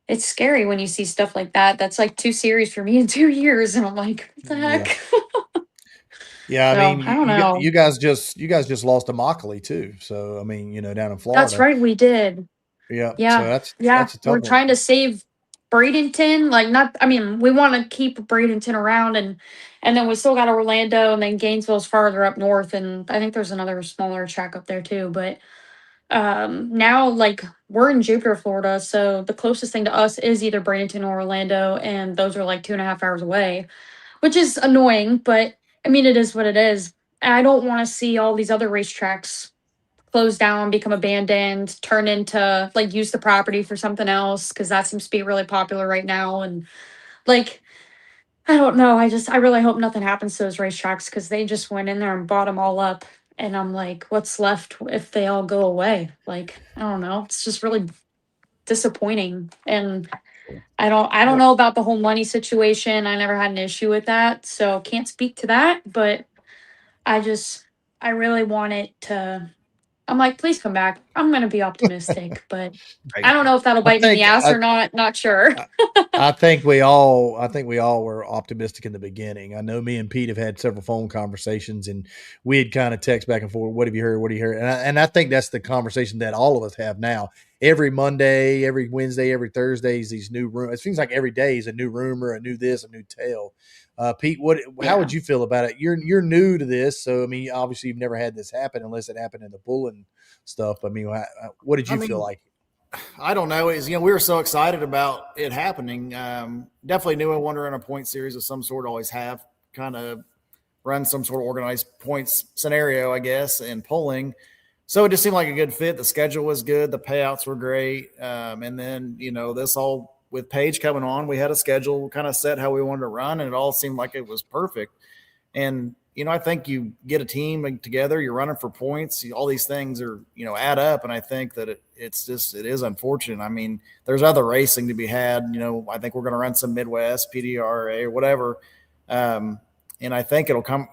it's scary when you see stuff like that. That's like 2 series for me in 2 years. And I'm like, what the heck? Yeah, So, I mean, I don't know. you guys just lost to Immokalee too. So I mean, down in Florida. That's right, we did. Yeah. Yeah. So that's a tough We're one. trying to save Bradenton. We want to keep Bradenton around, and then we still got Orlando, and then Gainesville's farther up north, and I think there's another smaller track up there too. But now, like, we're in Jupiter, Florida, so the closest thing to us is either Bradenton or Orlando, and those are like 2.5 hours away, which is annoying, but I mean, it is what it is. I don't want to see all these other racetracks close down, become abandoned, turn into, like, use the property for something else, because that seems to be really popular right now. And, like, I don't know. I really hope nothing happens to those racetracks, because they just went in there and bought them all up. And I'm like, what's left if they all go away? Like, I don't know. It's just really disappointing. And I don't know about the whole money situation. I never had an issue with that, so can't speak to that. But I really want it to. I'm like, please come back. I'm gonna be optimistic, but I don't know if that'll bite me in the ass or not. Not sure. I think we all were optimistic in the beginning. I know me and Pete have had several phone conversations, and we had kind of text back and forth. What have you heard? What do you hear? And I think that's the conversation that all of us have now. Every Monday, every Wednesday, every Thursday is these new rumors. It seems like every day is a new rumor, a new this, a new tale. Pete, how would you feel about it? You're new to this, so I mean, obviously you've never had this happen unless it happened in the Bullen stuff. I mean, what did you feel like? I don't know. We were so excited about it happening. Definitely knew and wonder in a point series of some sort, always have kind of run some sort of organized points scenario, I guess, and polling. So it just seemed like a good fit. The schedule was good. The payouts were great. And then, this all with Paige coming on, we had a schedule kind of set how we wanted to run, and it all seemed like it was perfect. And, I think you get a team together, you're running for points, all these things are, add up. And I think that it is unfortunate. I mean, there's other racing to be had. I think we're going to run some Midwest, PDRA or whatever. And I think it'll come,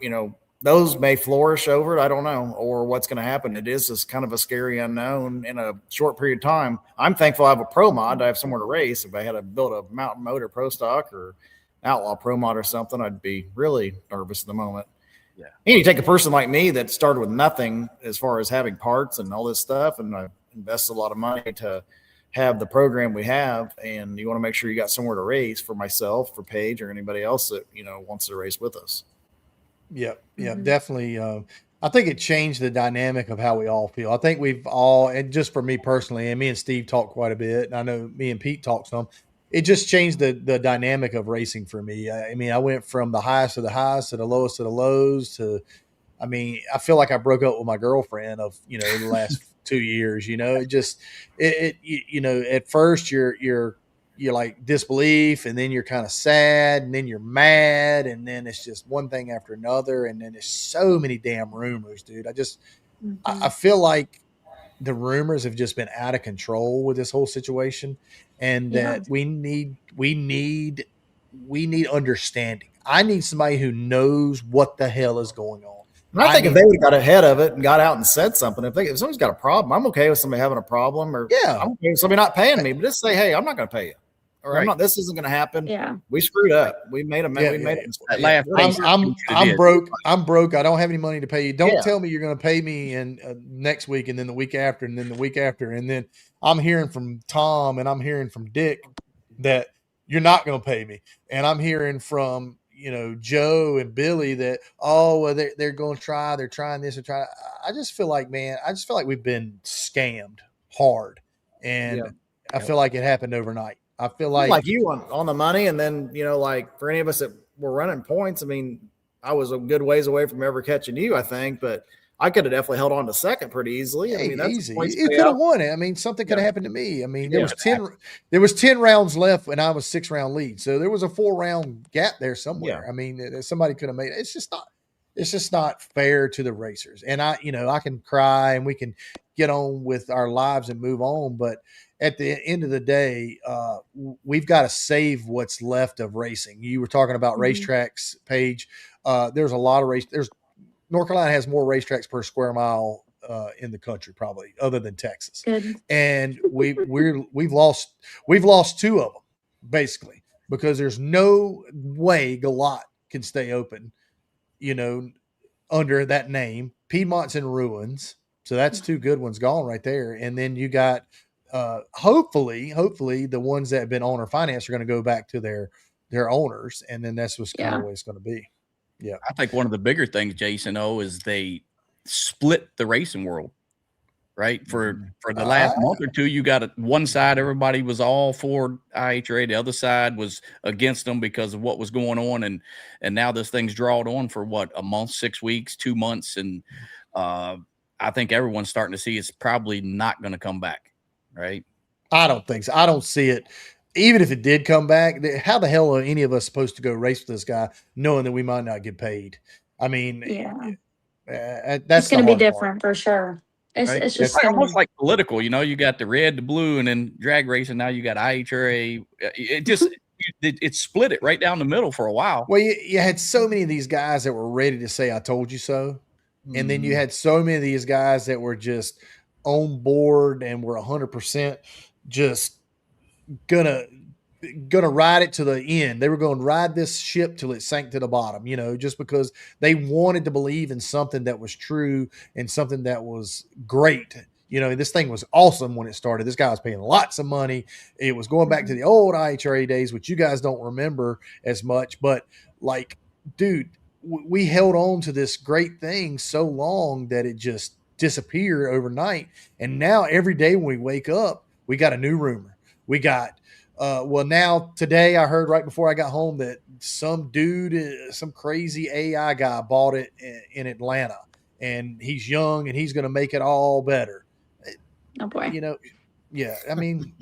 those may flourish over it. I don't know, or what's going to happen. It is just kind of a scary unknown in a short period of time. I'm thankful I have a pro mod. I have somewhere to race. If I had to build a mountain motor pro stock or outlaw pro mod or something, I'd be really nervous at the moment. Yeah. And you take a person like me that started with nothing as far as having parts and all this stuff, and I invested a lot of money to have the program we have, and you want to make sure you got somewhere to race for myself, for Paige, or anybody else that wants to race with us. Yeah, definitely. I think it changed the dynamic of how we all feel. I think we've all, and just for me personally, and me and Steve talk quite a bit, and I know me and Pete talk some. It just changed the dynamic of racing for me. I mean, I went from the highest of the highs to the lowest of the lows to, I mean, I feel like I broke up with my girlfriend of, the last 2 years, it just, at first you're like disbelief, and then you're kind of sad, and then you're mad, and then it's just one thing after another. And then there's so many damn rumors, dude. I feel like the rumors have just been out of control with this whole situation, and that we need understanding. I need somebody who knows what the hell is going on. And I think if they would have got ahead of it and got out and said something, if someone's got a problem, I'm okay with somebody having a problem, or I'm okay with somebody not paying me, but just say, hey, I'm not going to pay you. Or this isn't going to happen. Yeah. We screwed up. We made a mistake. I'm broke. I'm broke. I don't have any money to pay you. Don't tell me you're going to pay me in next week, and then the week after, and then the week after. And then I'm hearing from Tom, and I'm hearing from Dick that you're not going to pay me. And I'm hearing from, Joe and Billy that, they're going to try. They're trying this or trying. I just feel like, we've been scammed hard. And I feel like it happened overnight. I feel like you on the money. And then, like for any of us that were running points, I mean, I was a good ways away from ever catching you, I think, but I could have definitely held on to second pretty easily. I mean, that's easy. You could have won it. I mean, something could have happened to me. I mean, there was 10 rounds left and I was 6-round lead. So there was a 4-round gap there somewhere. Yeah. I mean, somebody could have made it. It's just not fair to the racers. And I can cry and we can get on with our lives and move on, but at the end of the day, we've got to save what's left of racing. You were talking about racetracks, Paige. There's a lot of North Carolina has more racetracks per square mile in the country, probably, other than Texas. Good. And we've lost 2 of them basically, because there's no way Galat can stay open, under that name. Piedmont's in ruins, so that's 2 good ones gone right there. And then you got hopefully the ones that have been owner finance are going to go back to their owners, and then that's what's kind of the way it's going to be. Yeah, I think one of the bigger things, Jason, is they split the racing world, right? For the last month or 2, you got one side, everybody was all for IHRA. The other side was against them because of what was going on. And now this thing's drawed on for a month, 6 weeks, 2 months. And I think everyone's starting to see it's probably not going to come back, right? I don't think so. I don't see it. Even if it did come back, how the hell are any of us supposed to go race with this guy knowing that we might not get paid? I mean, that's going to be different for sure. It's just almost like political, you got the red, the blue, and then drag racing. Now you got IHRA. It just, it split it right down the middle for a while. Well, you had so many of these guys that were ready to say, I told you so. And then you had so many of these guys that were just on board and were 100% just gonna ride it to the end. They were going to ride this ship till it sank to the bottom, just because they wanted to believe in something that was true and something that was great. This thing was awesome when it started. This guy was paying lots of money. It was going back to the old IHRA days, which you guys don't remember as much, but like, dude, we held on to this great thing so long that it just disappeared overnight. And now every day when we wake up, we got a new rumor. We got, now today I heard right before I got home that some dude, some crazy AI guy bought it in Atlanta, and he's young and he's going to make it all better. Oh boy. Yeah. I mean,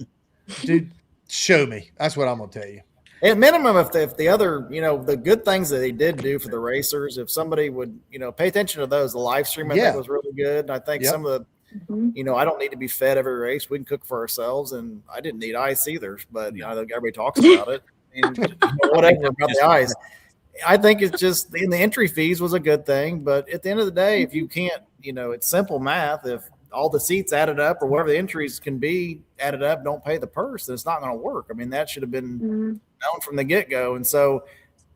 dude, Show me. That's what I'm gonna tell you. At minimum, if the other, the good things that they did do for the racers, if somebody would, pay attention to those, the live stream I think was really good. And I think some of the, I don't need to be fed every race. We can cook for ourselves, and I didn't need ice either. But I think everybody talks about it, and whatever about the ice. I think it's just in the entry fees was a good thing, but at the end of the day, if you can't, it's simple math. If all the seats added up or whatever the entries can be added up, don't pay the purse, then it's not going to work. I mean, that should have been known from the get-go. And so,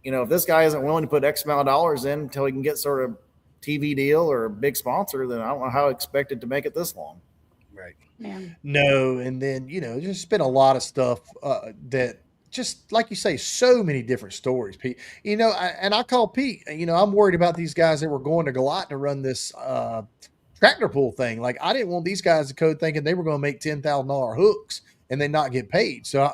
if this guy isn't willing to put X amount of dollars in until he can get sort of TV deal or a big sponsor, then I don't know how expected to make it this long. Right. Yeah. No, and then there's been a lot of stuff that just like you say, so many different stories, Pete. And I call Pete. I'm worried about these guys that were going to Galat to run this tractor pull thing. Like I didn't want these guys to code thinking they were going to make $10,000 hooks and then not get paid. So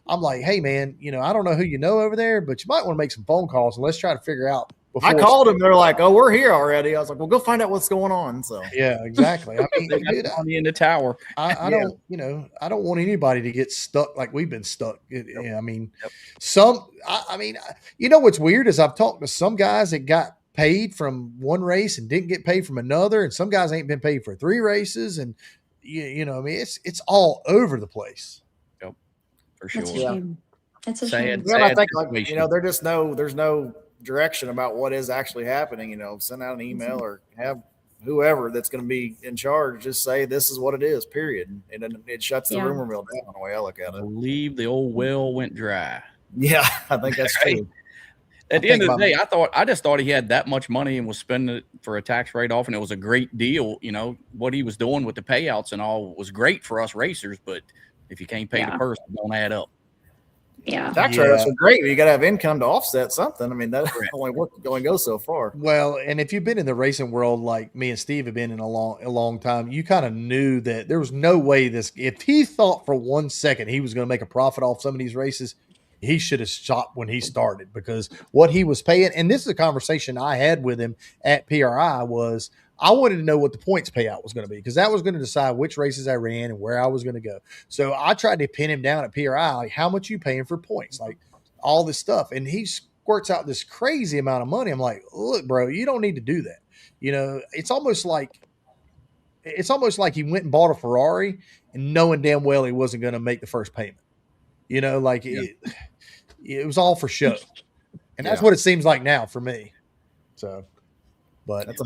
I'm like, hey man, I don't know who over there, but you might want to make some phone calls and let's try to figure out. I called them. They're like, "Oh, we're here already." I was like, "Well, go find out what's going on." So yeah, exactly. I mean, dude, in the tower. I don't, I don't want anybody to get stuck like we've been stuck. I mean, what's weird is I've talked to some guys that got paid from one race and didn't get paid from another, and some guys ain't been paid for 3 races, and I mean, it's all over the place. Yep, for sure. That's a shame. That's a shame. Yeah, I think there's no direction about what is actually happening. Send out an email or have whoever that's going to be in charge just say this is what it is, period, and it shuts the rumor mill down the way I look at it. I believe the old well went dry. Yeah, I think that's true. At the end of the day, I just thought he had that much money and was spending it for a tax write-off, and it was a great deal. What he was doing with the payouts and all was great for us racers, but if you can't pay the purse, it don't add up. Yeah, tax write-offs are great. You got to have income to offset something. I mean, that only goes so far. Well, and if you've been in the racing world like me and Steve have been in a long time, you kind of knew that there was no way if he thought for 1 second he was going to make a profit off some of these races, he should have stopped when he started, because what he was paying, and this is a conversation I had with him at PRI, was I wanted to know what the points payout was going to be, because that was going to decide which races I ran and where I was going to go. So I tried to pin him down at PRI, like, how much you paying for points, like all this stuff. And he squirts out this crazy amount of money. I'm like, look, bro, you don't need to do that. It's almost like he went and bought a Ferrari and knowing damn well he wasn't going to make the first payment. It was all for show. And that's what it seems like now for me. So, but that's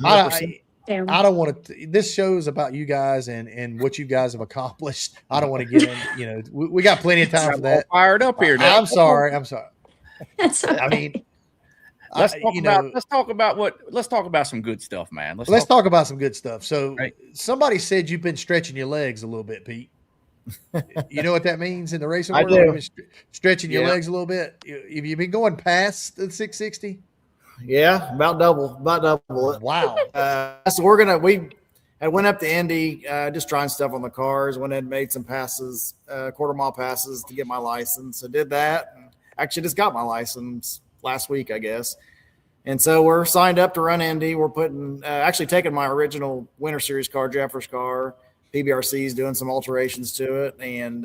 I don't want to. This show is about you guys and what you guys have accomplished. I don't want to get in. We got plenty of time for that. Fired up here now. I'm sorry. That's okay. I mean, let's talk about some good stuff, man. Let's talk about some good stuff. So somebody said you've been stretching your legs a little bit, Pete. You know what that means in the racing world? I do. Stretching your legs a little bit. Have you been going past the 660? Yeah, about double it. Wow. So we went up to Indy, just trying stuff on the cars. Went and made some passes, quarter-mile passes to get my license. I did that. Actually, just got my license last week, I guess. And so we're signed up to run Indy. We're actually taking my original Winter Series car, Jeffers' car. PBRC's doing some alterations to it, and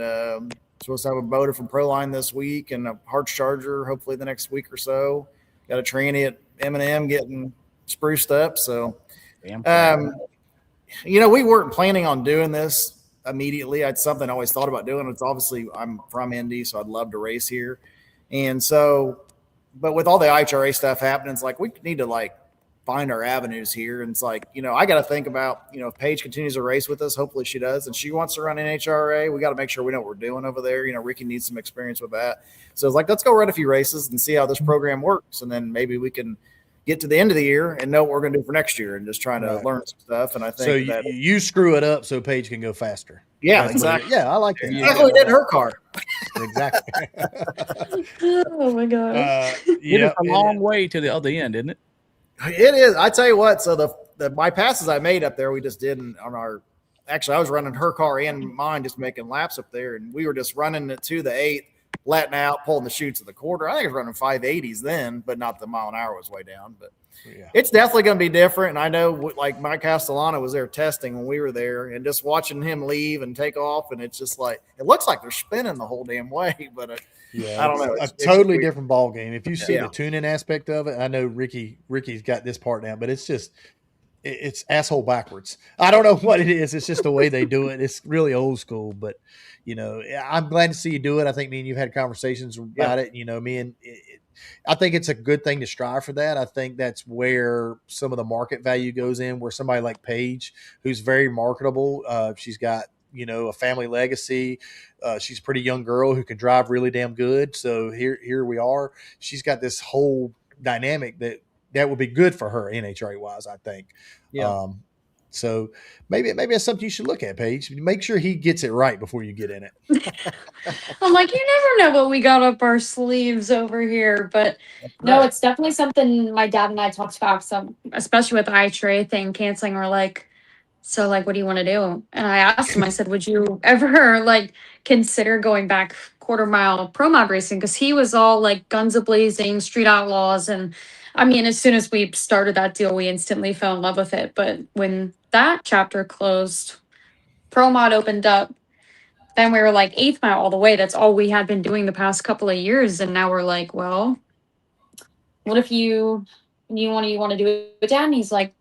supposed to have a motor from Proline this week and a Harts Charger hopefully the next week or so. Got a tranny at M&M getting spruced up. So, we weren't planning on doing this immediately. It's something I always thought about doing. It's obviously I'm from Indy, so I'd love to race here. And so, but with all the IHRA stuff happening, it's like we need to find our avenues here. And it's like, I got to think about, if Paige continues to race with us, hopefully she does, and she wants to run IHRA, we got to make sure we know what we're doing over there. Ricky needs some experience with that. So it's like, let's go run a few races and see how this program works. And then maybe we can get to the end of the year and know what we're going to do for next year and just trying to learn some stuff. And I think so you screw it up so Paige can go faster. Yeah, exactly. Yeah, I like that. That's what we did in her car. Exactly. Oh my God. It's a long way to the other end, isn't it? It is. I tell you what. So my passes I made up there, we just did on our. Actually, I was running her car and mine, just making laps up there, and we were just running it to the 8th, letting out, pulling the chutes of the quarter. I think it's running 580s then, but not the mile an hour was way down. But it's definitely going to be different. And I know, like, Mike Castellano was there testing when we were there, and just watching him leave and take off, and it's just like it looks like they're spinning the whole damn way. But I don't know. It's a totally different ball game. If you see the tuning aspect of it, I know Ricky's got this part down, but it's just it's asshole backwards. I don't know what it is. It's just the way they do it. It's really old school, but you know, I'm glad to see you do it. I think me and you've had conversations about it. You know, I think it's a good thing to strive for that. I think that's where some of the market value goes in, where somebody like Paige, who's very marketable, she's got, you know, a family legacy. She's a pretty young girl who can drive really damn good. So here we are. She's got this whole dynamic that would be good for her NHRA wise, I think. Yeah. So maybe it's something you should look at, Paige. Make sure he gets it right before you get in it. I'm like, you never know what we got up our sleeves over here. But no, it's definitely something my dad and I talked about, especially with the IHRA thing canceling. We're like, so like, what do you want to do? And I asked him, I said, would you ever like consider going back quarter mile pro mod racing? Because he was all like guns a-blazing, street outlaws. And I mean, as soon as we started that deal, we instantly fell in love with it. But when that chapter closed, pro mod opened up, then we were like 8th mile all the way. That's all we had been doing the past couple of years. And now we're like, well, what if you want to do it, Dad? And he's like,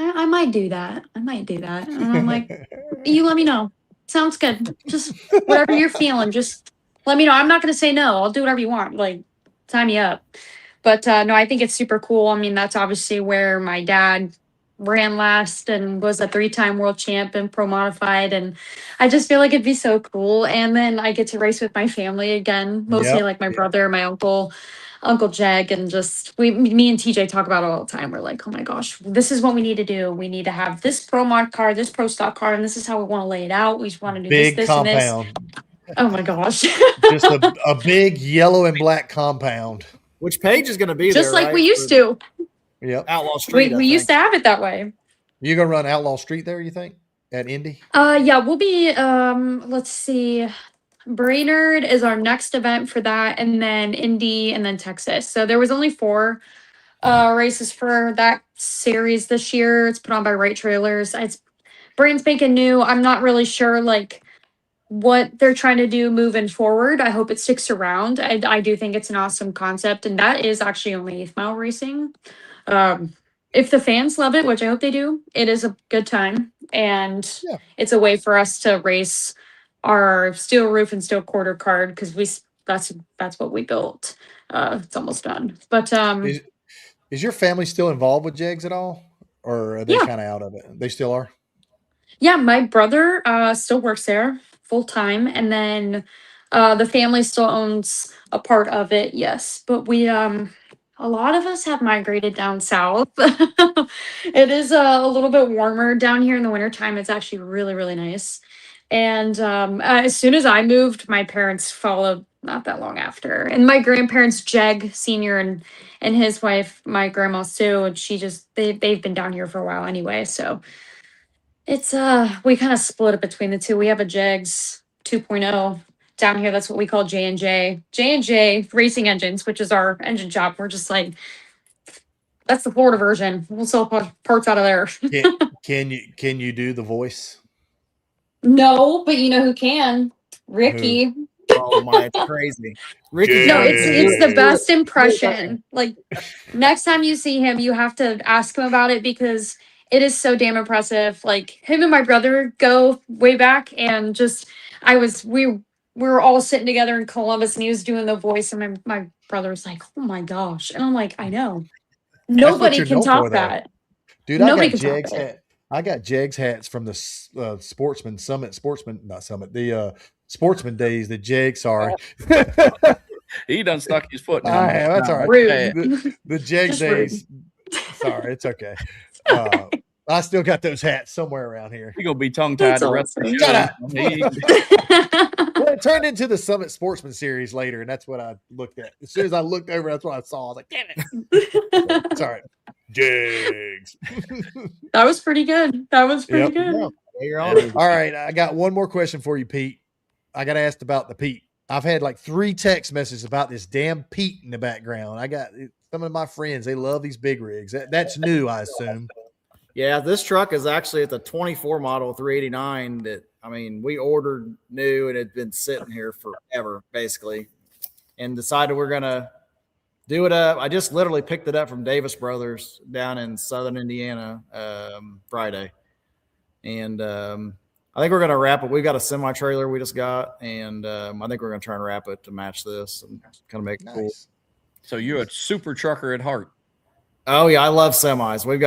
I might do that. And I'm like, you let me know. Sounds good. Just whatever you're feeling, just let me know. I'm not going to say no. I'll do whatever you want. Like, sign me up. But no, I think it's super cool. I mean, that's obviously where my dad ran last and was a 3-time world champ in pro modified. And I just feel like it'd be so cool. And then I get to race with my family again, mostly like my brother, my Uncle Jeg, and just me and TJ talk about it all the time. We're like, oh my gosh, this is what we need to do. We need to have this pro mod car, this pro stock car, and this is how we want to lay it out. We just want to do big this, compound. And this. Oh my gosh. Just a big yellow and black compound. Which Paige is going to be just there, like we used to. Yep. Outlaw Street. We used to have it that way. You're going to run Outlaw Street there, you think, at Indy? Yeah, we'll be, let's see. Brainerd is our next event for that, and then Indy, and then Texas. So there was only 4 races for that series this year. It's put on by Right Trailers. It's brand spanking new. I'm not really sure like what they're trying to do moving forward. I hope it sticks around. I do think it's an awesome concept, and that is actually only 8th mile racing. If the fans love it, which I hope they do, it is a good time, and it's a way for us to race our steel roof and steel quarter card, because that's what we built. It's almost done. But is your family still involved with JEGS at all, or are they kind of out of it? They still are. Yeah, my brother still works there full time, and then the family still owns a part of it. Yes, but we a lot of us have migrated down south. It is a little bit warmer down here in the wintertime. It's actually really, really nice. And as soon as I moved, my parents followed not that long after. And my grandparents, Jeg Sr. and his wife, my grandma Sue, and they've been down here for a while anyway. So it's we kind of split it between the two. We have a JEGS 2.0 down here. That's what we call J&J. J&J Racing Engines, which is our engine shop. We're just like, that's the Florida version. We'll sell parts out of there. Can you do the voice? No, but you know who can? Ricky. Who? Oh my, it's crazy. Ricky. No, it's the best impression. Like, next time you see him, you have to ask him about it, because it is so damn impressive. Like, him and my brother go way back, and just we were all sitting together in Columbus, and he was doing the voice, and my brother was like, oh my gosh. And I'm like, I know. Nobody can top that. Dude, I got JEGS hat. I got JEGS hats from the Sportsman days, the JEGS, sorry. He done stuck his foot in. That's all right. Rude. The JEGS days. Sorry, it's okay. I still got those hats somewhere around here. You're going to be tongue-tied the rest of the show. Well, it turned into the Summit Sportsman series later, and that's what I looked at. As soon as I looked over, that's what I saw. I was like, damn it. Sorry. JEGS. That was pretty good. Good. Yeah, you're on. All right, I got one more question for you, Pete. I got asked about the Pete. I've had like 3 text messages about this damn Pete in the background. I got some of my friends, they love these big rigs. That's new, I assume. Yeah, this truck is actually at the 24 model 389 that, I mean, we ordered new and it's been sitting here forever, basically, and decided we're going to do it up. I just literally picked it up from Davis Brothers down in Southern Indiana Friday. And I think we're going to wrap it. We've got a semi trailer we just got, and I think we're going to try and wrap it to match this and kind of make it cool. So you're a super trucker at heart. Oh yeah, I love semis. We've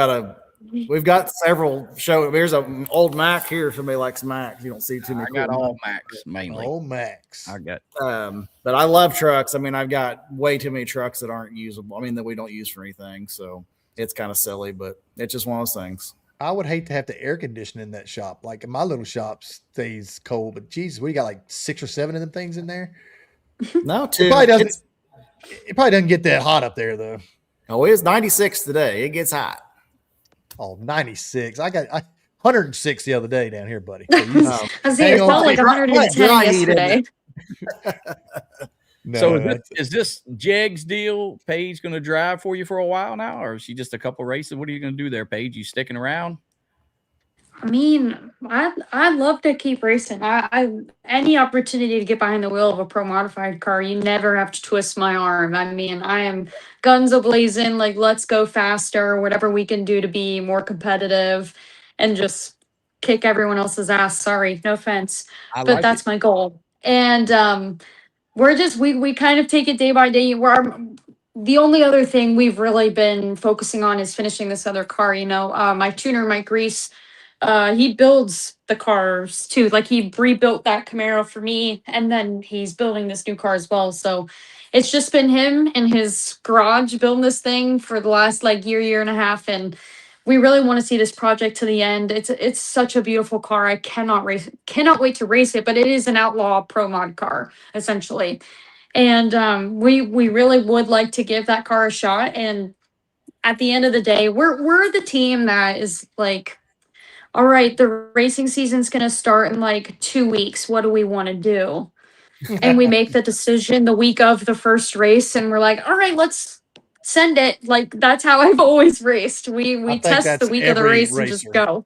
got several show. There's an old Mac here. If somebody likes Macs, you don't see too many. I got all Macs mainly. All Macs. I got. But I love trucks. I mean, I've got way too many trucks that aren't usable. I mean, that we don't use for anything. So it's kind of silly, but it's just one of those things. I would hate to have to air condition in that shop. Like my little shop stays cold, but geez, we got like 6 or 7 of them things in there. No, 2. It probably doesn't get that hot up there though. Oh, it's 96 today. It gets hot. Oh, 96. I got 106 the other day down here, buddy. So I see it felt like 110 yesterday. No, so is this Jeg's deal? Paige going to drive for you for a while now, or is she just a couple races? What are you going to do there, Paige? You sticking around? I mean, I'd love to keep racing. I any opportunity to get behind the wheel of a pro modified car, you never have to twist my arm. I mean, I am guns a-blazing, like let's go faster, whatever we can do to be more competitive and just kick everyone else's ass. Sorry, no offense, but that's my goal. And we're just we kind of take it day by day. The only other thing we've really been focusing on is finishing this other car. You know, my tuner, Mike Reese, he builds the cars too. Like he rebuilt that Camaro for me, and then he's building this new car as well. So it's just been him in his garage building this thing for the last like year and a half, and we really want to see this project to the end. It's such a beautiful car. I cannot wait to race it, but it is an outlaw pro mod car essentially. And we really would like to give that car a shot. And at the end of the day, we're the team that is like, all right, the racing season's going to start in like 2 weeks. What do we want to do? And we make the decision the week of the first race, and we're like, all right, let's send it. Like that's how I've always raced. We test the week of the race and just go.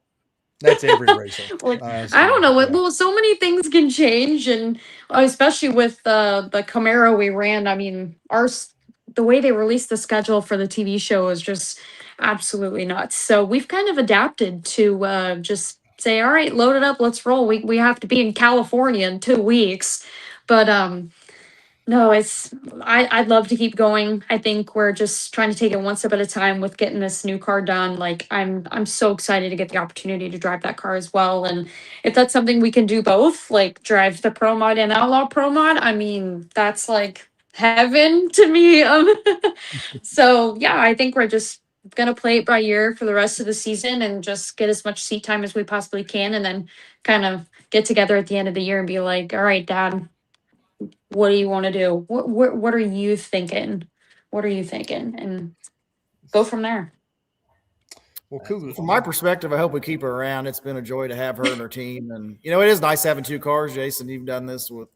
That's every racer. Like, I don't know what. Well, so many things can change, and especially with the Camaro we ran. I mean, the way they released the schedule for the TV show is just absolutely nuts. So we've kind of adapted to just say, all right, load it up, let's roll. We have to be in California in 2 weeks, but no, I'd love to keep going. I think we're just trying to take it one step at a time with getting this new car done. Like I'm so excited to get the opportunity to drive that car as well. And if that's something we can do both, like drive the Pro Mod and Outlaw Pro Mod, I mean, that's like heaven to me. So yeah, I think we're just gonna play it by ear for the rest of the season and just get as much seat time as we possibly can, and then kind of get together at the end of the year and be like, all right, Dad, what do you want to do? What are you thinking? What are you thinking? And go from there. Well, cool. From my perspective, I hope we keep her around. It's been a joy to have her and her team. And, you know, it is nice having 2 cars. Jason, you've done this with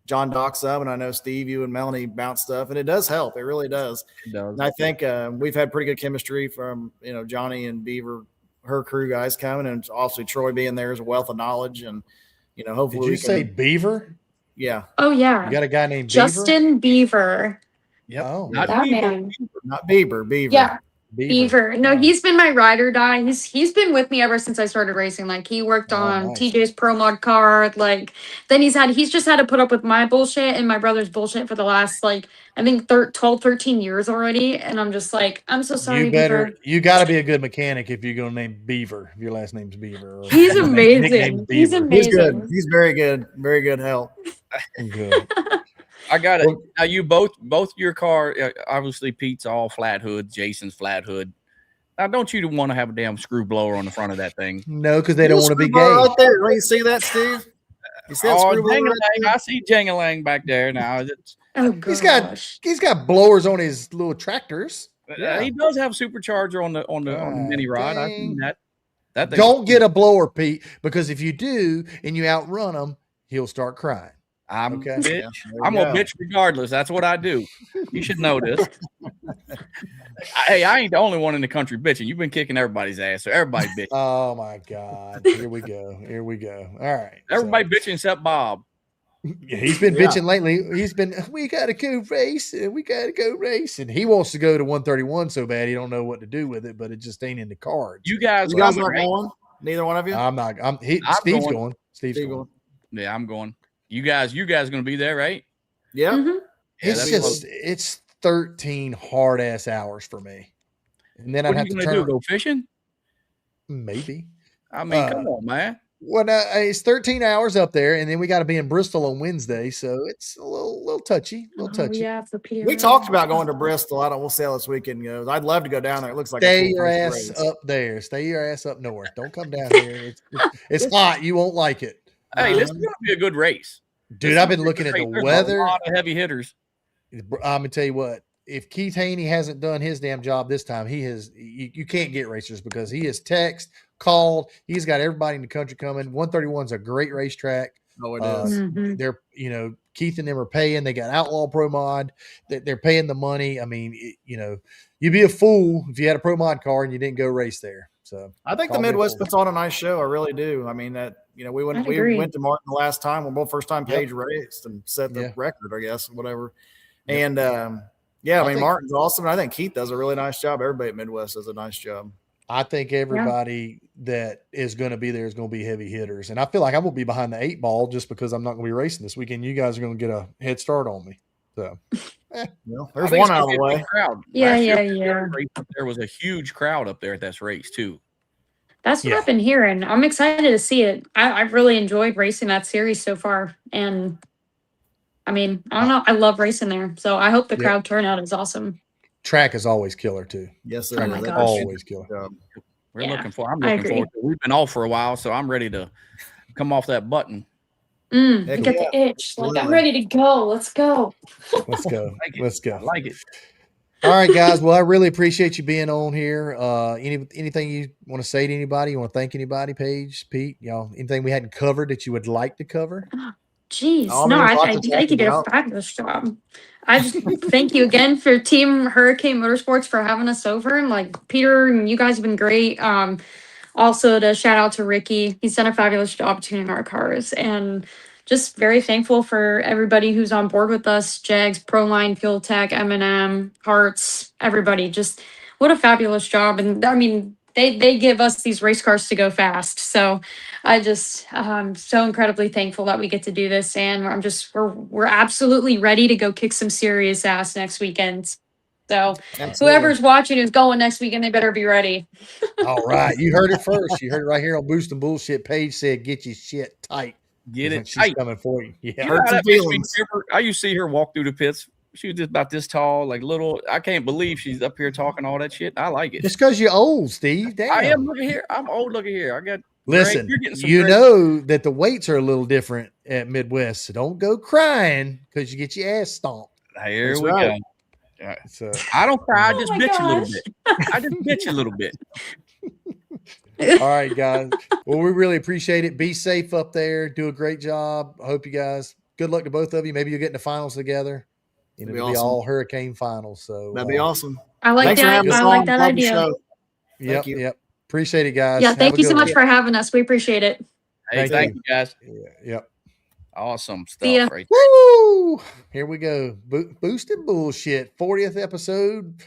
John Dock some, and I know Steve, you and Melanie bounce stuff, and it does help. It really does. It does. And I think we've had pretty good chemistry from, you know, Johnny and Beaver, her crew guys coming, and obviously Troy being there is a wealth of knowledge. And, you know, hopefully Did you say Beaver? Yeah. Oh yeah. You got a guy named Justin Beaver. Yep. Oh, Not that Beaver. man. Not Beaver. Yeah. Beaver. No, he's been my ride or die. He's been with me ever since I started racing. Like he worked on TJ's Pro Mod car. Like then he's just had to put up with my bullshit and my brother's bullshit for the last like I think 12, 13 years already. And I'm just like, I'm so sorry. Beaver. You got to be a good mechanic if you're going to name Beaver. If your last name's Beaver. He's amazing. He's amazing. He's good. He's very good. Very good help. Good. I got it. Now you both your car, obviously Pete's all flat hood, Jason's flat hood. Now don't you want to have a damn screw blower on the front of that thing? No, because they don't want to be gay. Right there. Don't you see that, Steve? You see that screw blower right there? I see Jangalang back there now. Oh gosh. He's got blowers on his little tractors. He does have supercharger on the mini rod. I've seen that. That thing. Don't get a blower, Pete, because if you do and you outrun him, he'll start crying. I'm Okay. a bitch. Yeah, there you I'm a go. bitch regardless. That's what I do. You should know this. Hey, I ain't the only one in the country bitching. You've been kicking everybody's ass, so everybody bitching. Oh my God. Here we go. Here we go. All right. Everybody bitching except Bob. Yeah, he's been Yeah. bitching lately. He's been, we gotta go racing. We gotta go racing. He wants to go to 131 so bad he don't know what to do with it, but it just ain't in the cards. You guys, You guys coming, aren't right? going? Neither one of you? I'm not. I'm Steve's going. going. Steve's Steve going. going? Yeah, I'm going. You guys gonna be there, right? Yeah. Mhm. Yeah, It's that's just close. it's 13 hard ass hours for me, and then I'd What are have you to gonna do? turn. Go fishing? Maybe. I mean, come on, man. Well, it's 13 hours up there, and then we got to be in Bristol on Wednesday, so it's a little touchy, Oh yeah, for Peter. We talked about going to Bristol. We'll see how this weekend goes. I'd love to go down there. It looks like Stay a cool your place to ass race. up there. Stay your ass up north. Don't come down here. It's hot. You won't like it, Hey, this is gonna be a good race, dude. I've been looking at the There's weather. A lot of heavy hitters. I'm gonna tell you what. If Keith Haney hasn't done his damn job this time, he has. You can't get racers because he has called. He's got everybody in the country coming. 131's a great racetrack. Oh, it is. Mhm. They're Keith and them are paying. They got Outlaw Pro Mod. They're paying the money. I mean, you'd be a fool if you had a Pro Mod car and you didn't go race there. So I think the call me a Midwest fool. puts on a nice show. I really do. I mean, we I'd went agree. to Martin the last time. We're both first time Yep. Paige raced and set the Yeah. record, I guess, whatever. Yep. And I mean, think- Martin's awesome. And I think Keith does a really nice job. Everybody at Midwest does a nice job. I think everybody that is going to be there is going to be heavy hitters, and I feel like I'm going to be behind the 8 ball just because I'm not going to be racing this weekend. You guys are going to get a head start on me. So Well, I there's think one it's out gonna of be the a big way. crowd. Yeah, Last year, yeah. There was a huge crowd up there at this race too. That's what Yeah. I've been hearing. I'm excited to see it. I've really enjoyed racing that series so far, and I mean, I don't know. I love racing there, so I hope the Yep. crowd turnout is awesome. track is always killer too. Yes, it Oh is. my That's gosh. Always killer. job. I'm Yeah, looking I forward agree. to it. We've been off for a while, so I'm ready to come off that button. Heck Get the itch. Like, I'm absolutely. ready to go. Let's go. Let's go. Like it. Let's I go. like it. All right, guys. Well, I really appreciate you being on here. Anything you want to say to anybody? You want to thank anybody? Paige, Pete, y'all. Anything we hadn't covered that you would like to cover? Jeez. Oh, No, man, I lots to think talk you did a about. fabulous job. I just thank you again for Team Hurricane Motorsports for having us over. And like Peter and you guys have been great. Also to shout out to Ricky. He's done a fabulous job tuning our cars. And just very thankful for everybody who's on board with us. Jags, Proline, Fuel Tech, M&M, Hearts, everybody. Just what a fabulous job. And I mean, they give us these race cars to go fast. So I'm so incredibly thankful that we get to do this, and we're absolutely ready to go kick some serious ass next weekend. So Absolutely. whoever's watching who's going next weekend, they better be ready. All right. You heard it first. You heard it right here on Boost and Bullshit. Paige said, get your shit tight. Get it. She's Hey, coming for you. Yeah. you know Hurt how some that makes me feelings. remember? I used to see her walk through the pits. She was just about this tall, like little. I can't believe she's up here talking all that shit. I like it. Just because you're old, Steve. Damn. I am. Look at here. I'm old. Look at here. I got. Listen, you're getting some you gray. know that the weights are a little different at Midwest, so don't go crying because you get your ass stomped. Here That's we right. go. So I don't cry. I Oh just my bitch a little gosh. bit. I just bitch a little bit. all right, guys. Well, we really appreciate it. Be safe up there. Do a great job. I hope you guys. Good luck to both of you. Maybe you'll get in the finals together. That'd be It'll be awesome. all Hurricane finals. So That'd be awesome. I like Thanks for that. having us I like on. that Love the idea. show. Yep, Thank you. yep. Appreciate it, guys. Yeah, Have thank a you good so much one. for having us. We appreciate it. Hey, Thank thank you. you guys. Yeah, yep. Awesome See ya. stuff, right? Woo! Here we go. Boost and Bullshit, 40th episode,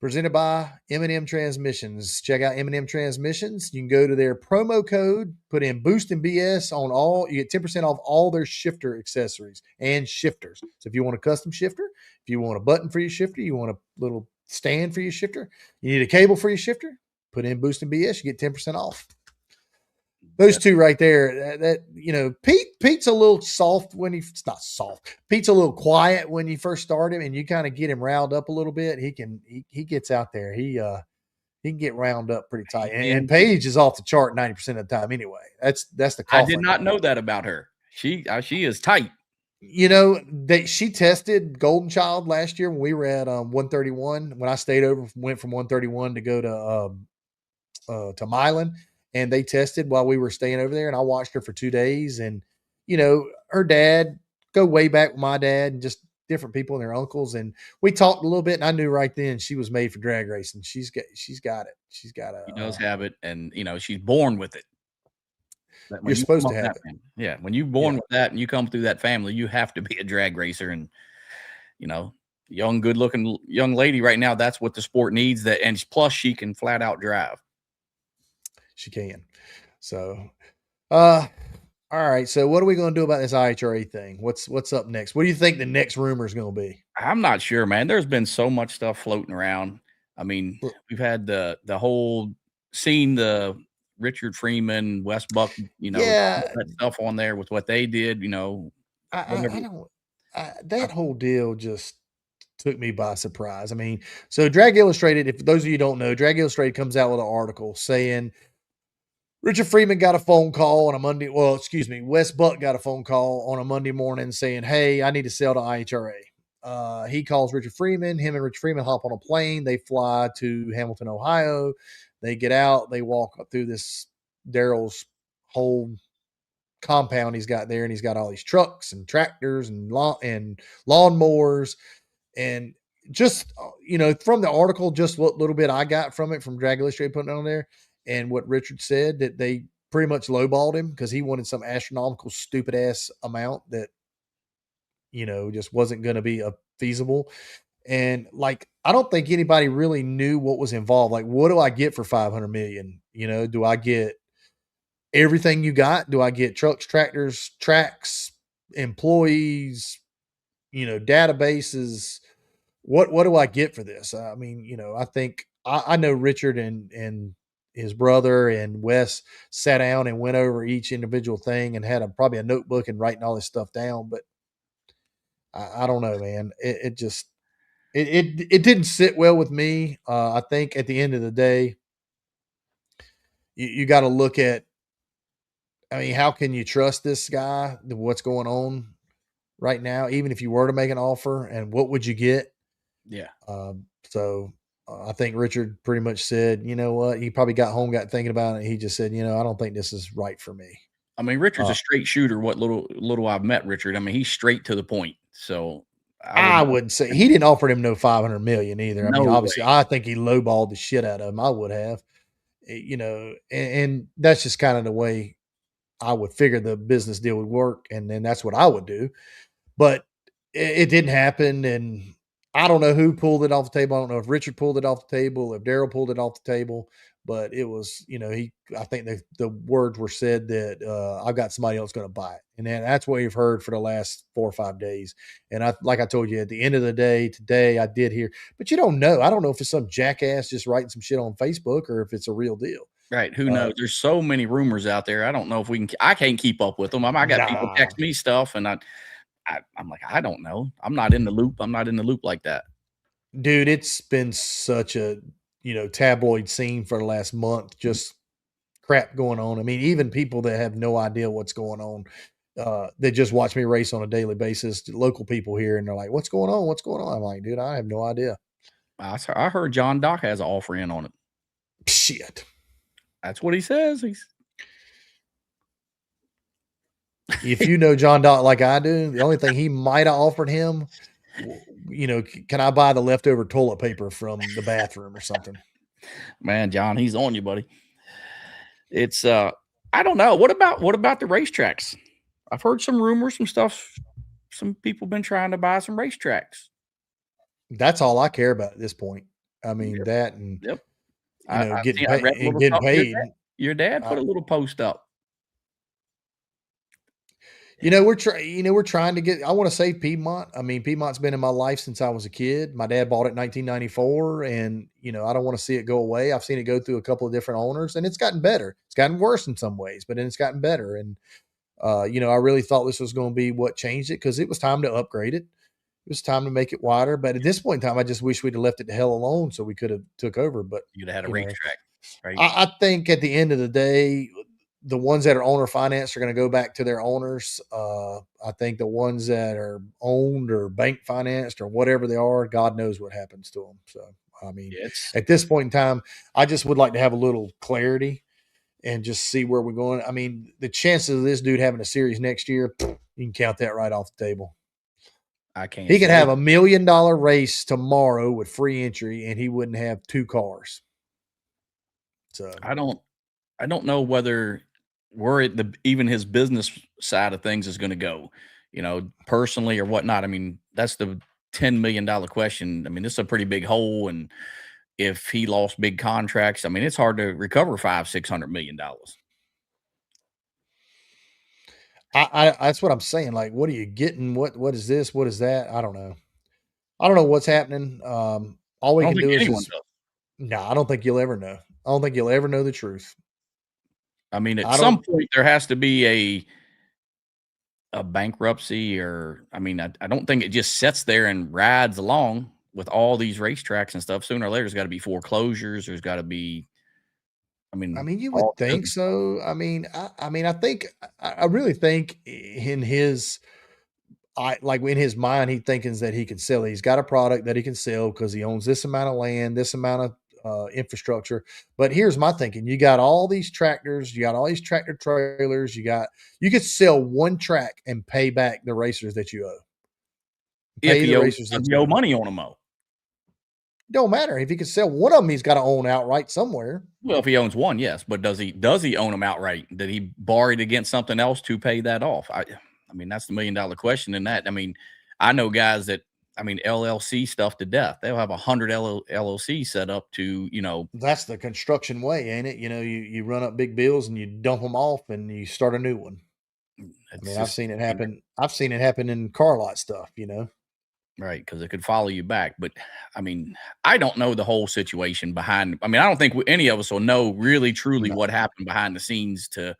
presented by M&M Transmissions. Check out M&M Transmissions. You can go to their promo code, put in Boost and BS on all. You get 10% off all their shifter accessories and shifters. So if you want a custom shifter, if you want a button for your shifter, you want a little stand for your shifter, you need a cable for your shifter, put in Boost and BS. You get 10% off. Those two right there, Pete's a little soft when it's not soft. Pete's a little quiet when you first start him, and you kind of get him riled up a little bit. He gets out there. He can get round up pretty tight. And Paige is off the chart 90% of the time anyway. That's the I Coughlin did not guy. know that about her. She is tight. You know, she tested Golden Child last year when we were at 131. When I stayed over, went from 131 to go to Milan. And they tested while we were staying over there, and I watched her for 2 days. And, her dad go way back with my dad and just different people and their uncles. And we talked a little bit, and I knew right then she was made for drag racing. She's got it. She's got She does have it, and she's born with it. When you're you supposed come to up have that it. family, yeah, when you're born with that and you come through that family, you have to be a drag racer. And young, good-looking young lady right now, that's what the sport needs. That, and plus she can flat out drive. She can. So, all right. So what are we going to do about this IHRA thing? What's up next? What do you think the next rumor is going to be? I'm not sure, man. There's been so much stuff floating around. I mean, we've had the whole scene, the Richard Freeman, Wes Buck, that stuff on there with what they did, that whole deal just took me by surprise. I mean, so Drag Illustrated, if those of you don't know, Drag Illustrated comes out with an article saying Richard Freeman got a phone call on a Monday. Well, excuse me, Wes Buck got a phone call on a Monday morning saying, "Hey, I need to sell to IHRA." He calls Richard Freeman. Him and Richard Freeman hop on a plane. They fly to Hamilton, Ohio. They get out. They walk up through this Daryl's whole compound he's got there, and he's got all these trucks and tractors and lawnmowers. And just from the article, just what little bit I got from it from Drag Illustrated putting it on there, and what Richard said, that they pretty much lowballed him because he wanted some astronomical, stupid ass amount that just wasn't going to be feasible. And I don't think anybody really knew what was involved. Like, what do I get for 500 million? Do I get everything you got? Do I get trucks, tractors, tracks, employees, databases? What do I get for this? I mean, I think I know Richard and his brother and Wes sat down and went over each individual thing and had probably a notebook and writing all this stuff down. But I don't know, man. It just it didn't sit well with me. I think at the end of the day, you got to look at. I mean, how can you trust this guy? What's going on right now? Even if you were to make an offer, and what would you get? Yeah. So I think Richard pretty much said, you know what? He probably got home, got thinking about it. He just said, I don't think this is right for me. I mean, Richard's a straight shooter. What little I've met Richard, I mean, he's straight to the point. So I wouldn't say he didn't offer him no 500 million either. I mean, obviously, way. I think he lowballed the shit out of him. I would have, and that's just kind of the way I would figure the business deal would work, and then that's what I would do. But it didn't happen, and I don't know who pulled it off the table. I don't know if Richard pulled it off the table, if Daryl pulled it off the table, but it was, I think the words were said that I've got somebody else going to buy it. And then that's what you've heard for the last 4 or 5 days. And like I told you, at the end of the day, today I did hear, but you don't know. I don't know if it's some jackass just writing some shit on Facebook or if it's a real deal. Right. Who knows? There's so many rumors out there. I don't know if I can't keep up with them. I got people text me stuff, and I'm like, I don't know. I'm not in the loop. I'm not in the loop like that. Dude, it's been such a, tabloid scene for the last month, just crap going on. I mean, even people that have no idea what's going on, they just watch me race on a daily basis, local people here, and they're like, what's going on? What's going on? I'm like, dude, I have no idea. I heard John Doc has an offer in on it. Shit. That's what he says. If you know John Doc like I do, the only thing he might have offered him, can I buy the leftover toilet paper from the bathroom or something? Man, John, he's on you, buddy. It's I don't know. What about the racetracks? I've heard some rumors, some stuff. Some people been trying to buy some racetracks. That's all I care about at this point. I mean, that and getting paid. Your dad put a little post up. We're trying to get. I want to save Piedmont. I mean, Piedmont's been in my life since I was a kid. My dad bought it in 1994, and I don't want to see it go away. I've seen it go through a couple of different owners, and it's gotten better. It's gotten worse in some ways, but then it's gotten better. And I really thought this was going to be what changed it, because it was time to upgrade it. It was time to make it wider. But at this point in time, I just wish we'd have left it the hell alone so we could have took over. But you'd have had a racetrack. Right? I think at the end of the day, the ones that are owner financed are going to go back to their owners. I think the ones that are owned or bank financed or whatever they are, God knows what happens to them. So, I mean, at this point in time, I just would like to have a little clarity. and just see where we're going. I mean, the chances of this dude having a series next year, you can count that right off the table. I can't. He could have $1 million race tomorrow with free entry, and he wouldn't have 2 cars. So I don't know whether where even his business side of things is going to go, personally or whatnot. I mean, that's the $10 million question. I mean, this is a pretty big hole, and if he lost big contracts, I mean, it's hard to recover $500-600 million. I that's what I'm saying. Like, what are you getting? What is this? What is that? I don't know. I don't know what's happening. All we can do is just. No, I don't think you'll ever know. I don't think you'll ever know the truth. I mean, at some point there has to be a bankruptcy, or I mean, I don't think it just sits there and rides along with all these racetracks and stuff. Sooner or later, there's got to be foreclosures. There's got to be. I mean, you would think so. I mean, I really think in his, in his mind, he thinking that he can sell it. He's got a product that he can sell because he owns this amount of land, this amount of infrastructure. But here's my thinking: you got all these tractors, you got all these tractor trailers, you could sell one track and pay back the racers that you owe. If you owe money on them, don't matter. If he can sell one of them, he's got to own outright somewhere. Well, if he owns one, yes, but does he own them outright? Did he borrow it against something else to pay that off? I mean, that's the $1 million question in that. I mean, I know guys that, LLC stuff to death. They'll have 100 LLC set up to, That's the construction way, ain't it? You run up big bills and you dump them off and you start a new one. I've seen it happen. I've seen it happen in car lot stuff, Right, because it could follow you back. But, I don't know the whole situation behind. I don't think any of us will know really, truly what happened behind the scenes to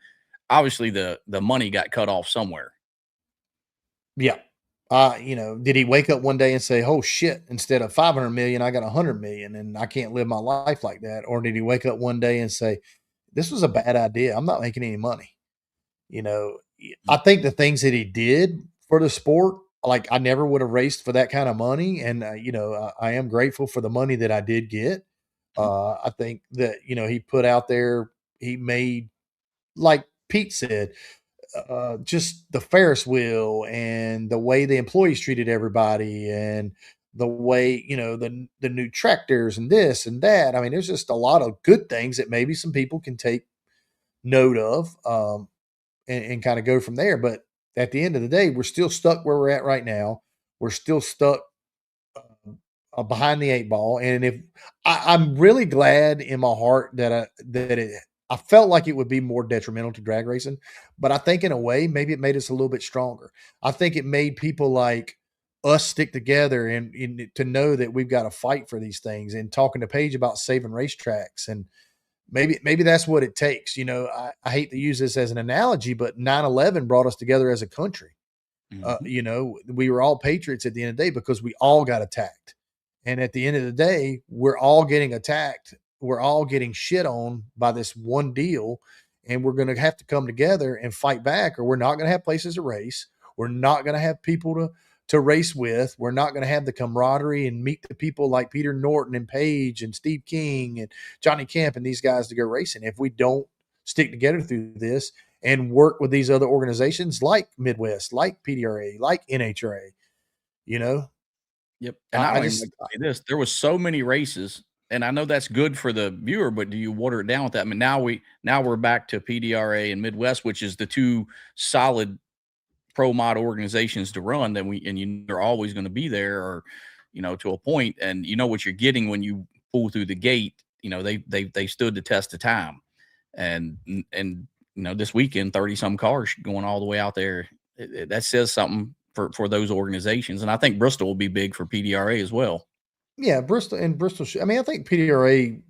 obviously the money got cut off somewhere. Yeah. Did he wake up one day and say, oh, shit, instead of 500 million, I got 100 million and I can't live my life like that? Or did he wake up one day and say, this was a bad idea. I'm not making any money. I think the things that he did for the sport, like I never would have raced for that kind of money. And, I am grateful for the money that I did get. I think that, he put out there, he made, like Pete said, just the Ferris wheel and the way the employees treated everybody and the way, the new tractors and this and that. There's just a lot of good things that maybe some people can take note of and kind of go from there. But at the end of the day, we're still stuck where we're at right now. We're still stuck behind the 8 ball. And if I'm really glad in my heart that I felt like it would be more detrimental to drag racing, but I think in a way, maybe it made us a little bit stronger. I think it made people like us stick together and to know that we've got to fight for these things, and talking to Paige about saving racetracks. And maybe that's what it takes. I hate to use this as an analogy, but 9/11 brought us together as a country. Mm-hmm. We were all patriots at the end of the day because we all got attacked. And at the end of the day, we're all getting attacked. We're all getting shit on by this one deal. And we're going to have to come together and fight back, or we're not going to have places to race. We're not going to have people to race with. We're not going to have the camaraderie and meet the people like Peter Norton and Paige and Steve King and Johnny Kemp and these guys to go racing if we don't stick together through this and work with these other organizations like Midwest, like PDRA, like NHRA, Yep. And I just say this: there was so many races, and I know that's good for the viewer, but do you water it down with that? Now we're back to PDRA and Midwest, which is the two solid pro mod organizations to run. They're always going to be there, or to a point, and you know what you're getting when you pull through the gate. They stood the test of time, and this weekend 30 some cars going all the way out there. That says something for those organizations. And I think Bristol will be big for PDRA as well. Yeah, Bristol. I think PDRA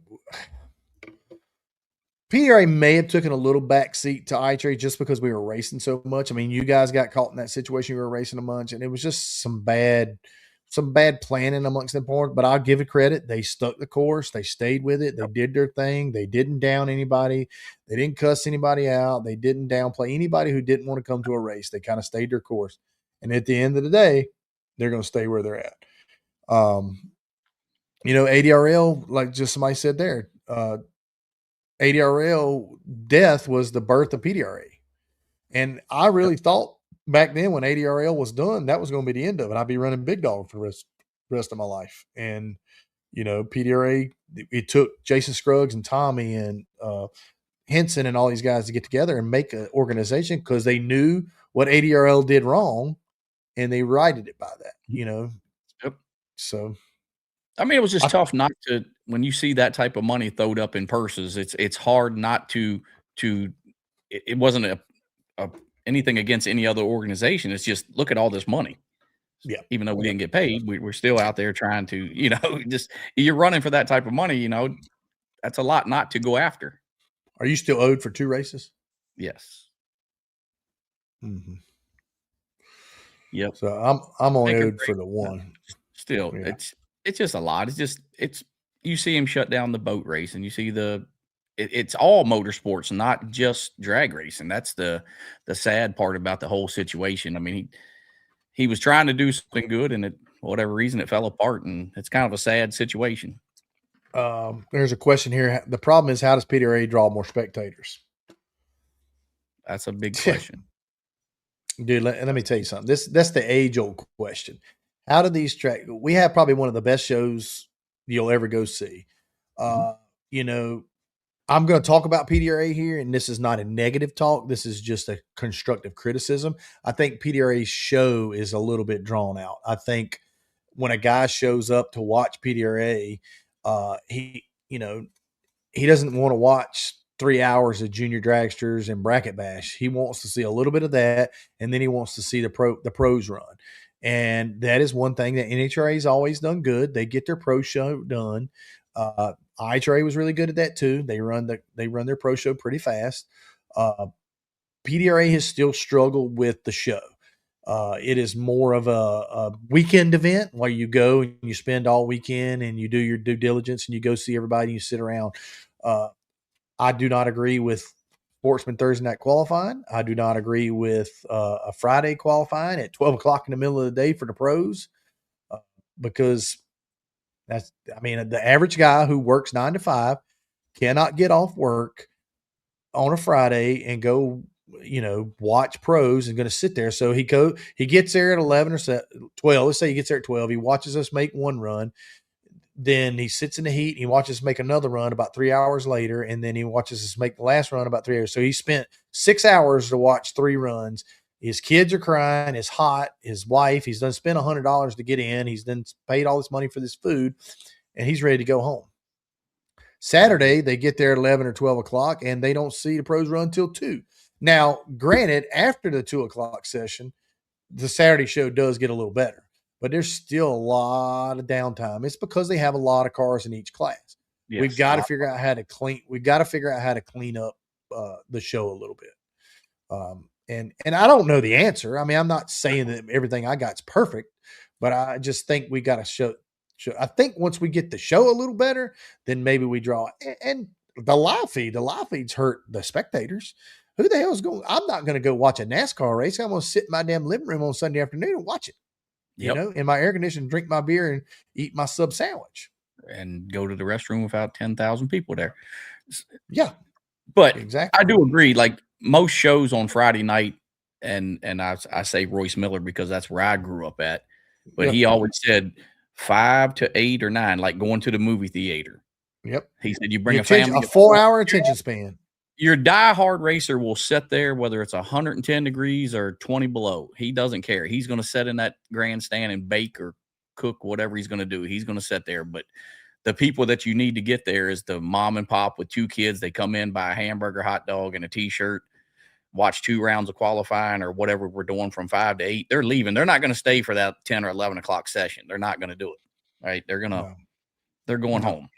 may have taken a little back seat to IHRA just because we were racing so much. You guys got caught in that situation. We were racing a bunch, and it was just some bad planning amongst them. But I'll give it credit. They stuck the course. They stayed with it. They did their thing. They didn't down anybody. They didn't cuss anybody out. They didn't downplay anybody who didn't want to come to a race. They kind of stayed their course. And at the end of the day, they're going to stay where they're at. ADRL, like just somebody said there, ADRL death was the birth of PDRA. And I really thought back then when ADRL was done, that was going to be the end of it. I'd be running Big Dog for the rest of my life. And, PDRA, it took Jason Scruggs and Tommy and Henson and all these guys to get together and make an organization because they knew what ADRL did wrong and they righted it by that, Yep. So, I mean, it was just tough not to, when you see that type of money thrown up in purses, it's hard not to, it wasn't a anything against any other organization. It's just, look at all this money. Yeah. Even though we didn't get paid, we're still out there trying to, just, you're running for that type of money, that's a lot not to go after. Are you still owed for 2 races? Yes. Mm-hmm. Yep. So I'm only owed for the 1. Still, yeah. It's just a lot. It's you see him shut down the boat race, and you see it's all motorsports, not just drag racing. That's the sad part about the whole situation. I mean, he was trying to do something good, and for whatever reason, it fell apart, and it's kind of a sad situation. There's a question here. The problem is, how does PDRA draw more spectators? That's a big question. Dude, let me tell you something. That's the age-old question. How do these we have probably one of the best shows you'll ever go see. I'm going to talk about PDRA here, and this is not a negative talk. This is just a constructive criticism. I think PDRA's show is a little bit drawn out. I think when a guy shows up to watch PDRA, he doesn't want to watch 3 hours of junior dragsters and bracket bash. He wants to see a little bit of that, and then he wants to see the pros run. And that is one thing that NHRA has always done good. They get their pro show done. IHRA was really good at that too. They run their pro show pretty fast. PDRA has still struggled with the show. It is more of a weekend event where you go and you spend all weekend and you do your due diligence and you go see everybody and you sit around. I do not agree with Sportsman Thursday night qualifying. I do not agree with a Friday qualifying at 12 o'clock in the middle of the day for the pros because the average guy who works 9 to 5 cannot get off work on a Friday and go, watch pros and going to sit there. So he gets there at 11 or 12. Let's say he gets there at 12. He watches us make one run. Then he sits in the heat and he watches us make another run about 3 hours later. And then he watches us make the last run about 3 hours. So he spent 6 hours to watch 3 runs. His kids are crying. It's hot. His wife, he's done spent $100 to get in. He's done paid all this money for this food and he's ready to go home. Saturday, they get there at 11 or 12 o'clock and they don't see the pros run till 2. Now, granted, after the 2 o'clock session, the Saturday show does get a little better, but there's still a lot of downtime. It's because they have a lot of cars in each class. Yes, we've got to figure out how to clean up the show a little bit. And I don't know the answer. I mean, I'm not saying that everything I got's perfect, but I just think we got to show. I think once we get the show a little better, then maybe we draw. And the live feeds hurt the spectators. Who the hell is going? I'm not going to go watch a NASCAR race. I'm going to sit in my damn living room on Sunday afternoon and watch it. Yep. In my air conditioning, drink my beer and eat my sub sandwich. And go to the restroom without 10,000 people there. Yeah. But exactly. I do agree. Like most shows on Friday night, and I say Royce Miller because that's where I grew up at. But he always said 5 to 8 or 9, like going to the movie theater. Yep. He said you bring a family. A 4-hour attention span. Your diehard racer will sit there, whether it's 110 degrees or 20 below. He doesn't care. He's going to sit in that grandstand and bake or cook, whatever he's going to do. He's going to sit there. But the people that you need to get there is the mom and pop with 2 kids. They come in, buy a hamburger, hot dog, and a T-shirt, watch 2 rounds of qualifying or whatever we're doing from 5 to 8. They're leaving. They're not going to stay for that 10 or 11 o'clock session. They're not going to do it. Right? They're going home.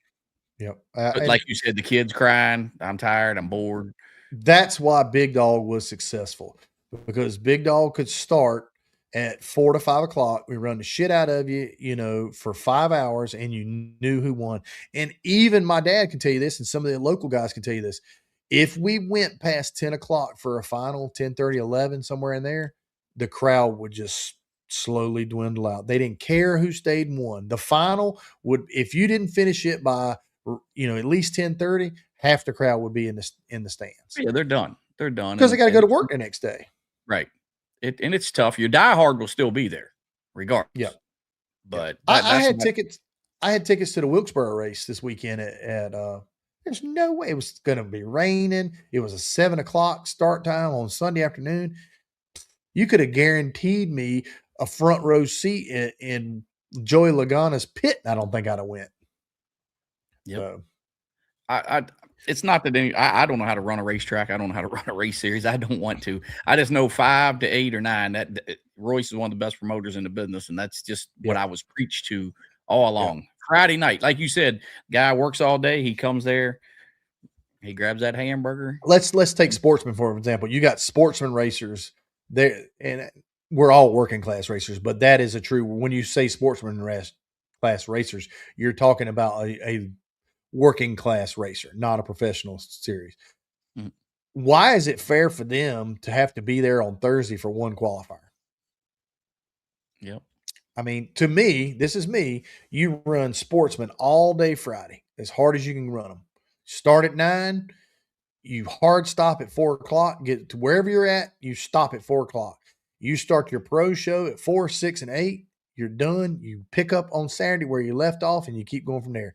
Yep. But like you said, the kids crying. I'm tired. I'm bored. That's why Big Dog was successful, because Big Dog could start at 4 to 5 o'clock. We run the shit out of you, for 5 hours, and you knew who won. And even my dad can tell you this, and some of the local guys can tell you this. If we went past 10 o'clock for a final, 10:30, 11, somewhere in there, the crowd would just slowly dwindle out. They didn't care who stayed and won. The final would, if you didn't finish it by at least 10:30, half the crowd would be in the stands. Yeah, they're done. They're done Because they got to go to work the next day. Right. It's tough. Your diehard will still be there, regardless. Yeah. But I had tickets. I had tickets to the Wilkesboro race this weekend at there's no way it was going to be raining. It was a 7:00 start time on Sunday afternoon. You could have guaranteed me a front row seat in Joey Logana's pit. And I don't think I'd have went. Yep. So. It's not that I don't know how to run a racetrack. I don't know how to run a race series. I don't want to. I just know 5 to 8 or 9. That Royce is one of the best promoters in the business, and that's just what I was preached to all along. Yeah. Friday night, like you said, guy works all day. He comes there, he grabs that hamburger. Let's take Sportsman for example. You got Sportsman racers there, and we're all working class racers, but that is a true. When you say Sportsman class racers, you're talking about a working class racer, not a professional series. Mm-hmm. Why is it fair for them to have to be there on Thursday for one qualifier? Yep. I mean, to me, this is me. You run Sportsman all day Friday, as hard as you can run them. Start at 9, you hard stop at 4:00, get to wherever you're at, you stop at 4:00. You start your pro show at 4, 6, and 8. You're done. You pick up on Saturday where you left off, and you keep going from there.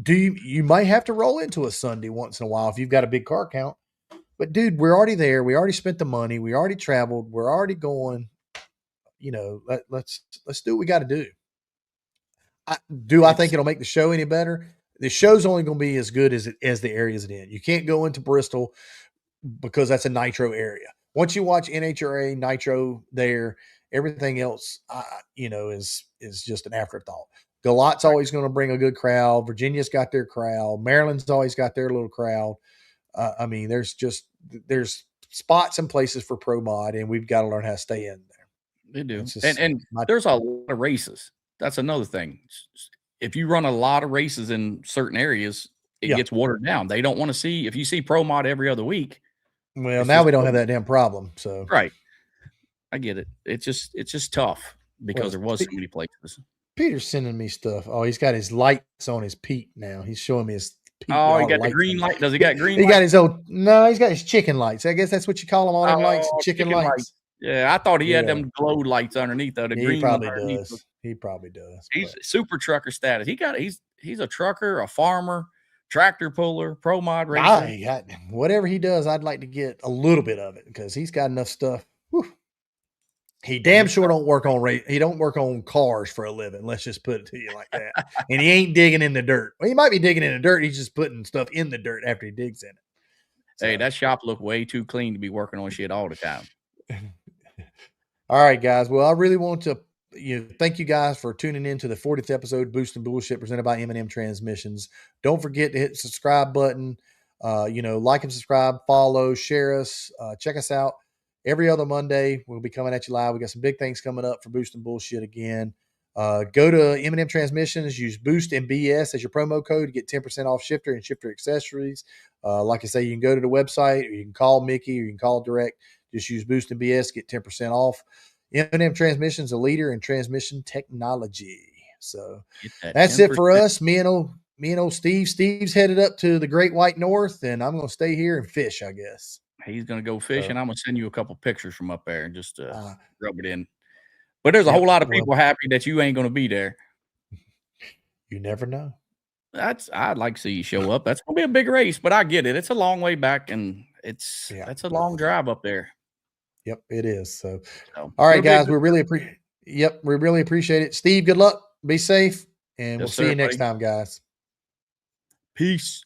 You might have to roll into a Sunday once in a while if you've got a big car count. But dude, we're already there. We already spent the money. We already traveled. We're already going. Let's do what we got to do. I think it'll make the show any better? The show's only going to be as good as the areas it in. You can't go into Bristol because that's a nitro area. Once you watch NHRA Nitro there, everything else, is just an afterthought. Galot's always going to bring a good crowd. Virginia's got their crowd. Maryland's always got their little crowd. There's spots and places for pro mod, and we've got to learn how to stay in there. They do. And there's a lot of races. That's another thing. If you run a lot of races in certain areas, it gets watered down. They don't want to see, if you see pro mod every other week. Well, now we don't have that damn problem. So right. I get it. It's just tough because there was so many places. Peter's sending me stuff. Oh, he's got his lights on his Pete now. He's showing me his Pete. Oh, he got the green light. Does he got green lights? He got his old, no, he's got his chicken lights. I guess that's what you call them, all them lights, chicken lights. Yeah, I thought he had them glow lights underneath the green. He probably does. He probably does. He's super trucker status. He's a trucker, a farmer, tractor puller, pro mod racer. Whatever he does, I'd like to get a little bit of it because he's got enough stuff. Whew. He damn sure don't work on he don't work on cars for a living. Let's just put it to you like that. And he ain't digging in the dirt. Well, he might be digging in the dirt. He's just putting stuff in the dirt after he digs in it. So, hey, that shop looked way too clean to be working on shit all the time. All right, guys. Well, I really want to thank you guys for tuning in to the 40th episode of Boost and Bullshit presented by M&M Transmissions. Don't forget to hit the subscribe button. Like and subscribe, follow, share us, check us out. Every other Monday, we'll be coming at you live. We got some big things coming up for Boost and Bullshit again. Go to M&M Transmissions, use Boost and BS as your promo code to get 10% off shifter and shifter accessories. Like I say, you can go to the website, or you can call Mickey, or you can call direct. Just use Boost and BS, get 10% off. M&M Transmissions, a leader in transmission technology. So that's 10%. It for us. Me and old Steve. Steve's headed up to the Great White North, and I'm going to stay here and fish, I guess. He's going to go fishing. I'm going to send you a couple pictures from up there and just rub it in. But there's a whole lot of people happy that you ain't going to be there. You never know. I'd like to see you show up. That's going to be a big race, but I get it. It's a long way back, and that's a long drive up there. Yep, it is. So all right, guys, we really appreciate it. Steve, good luck. Be safe, and we'll see you next time, guys. Peace.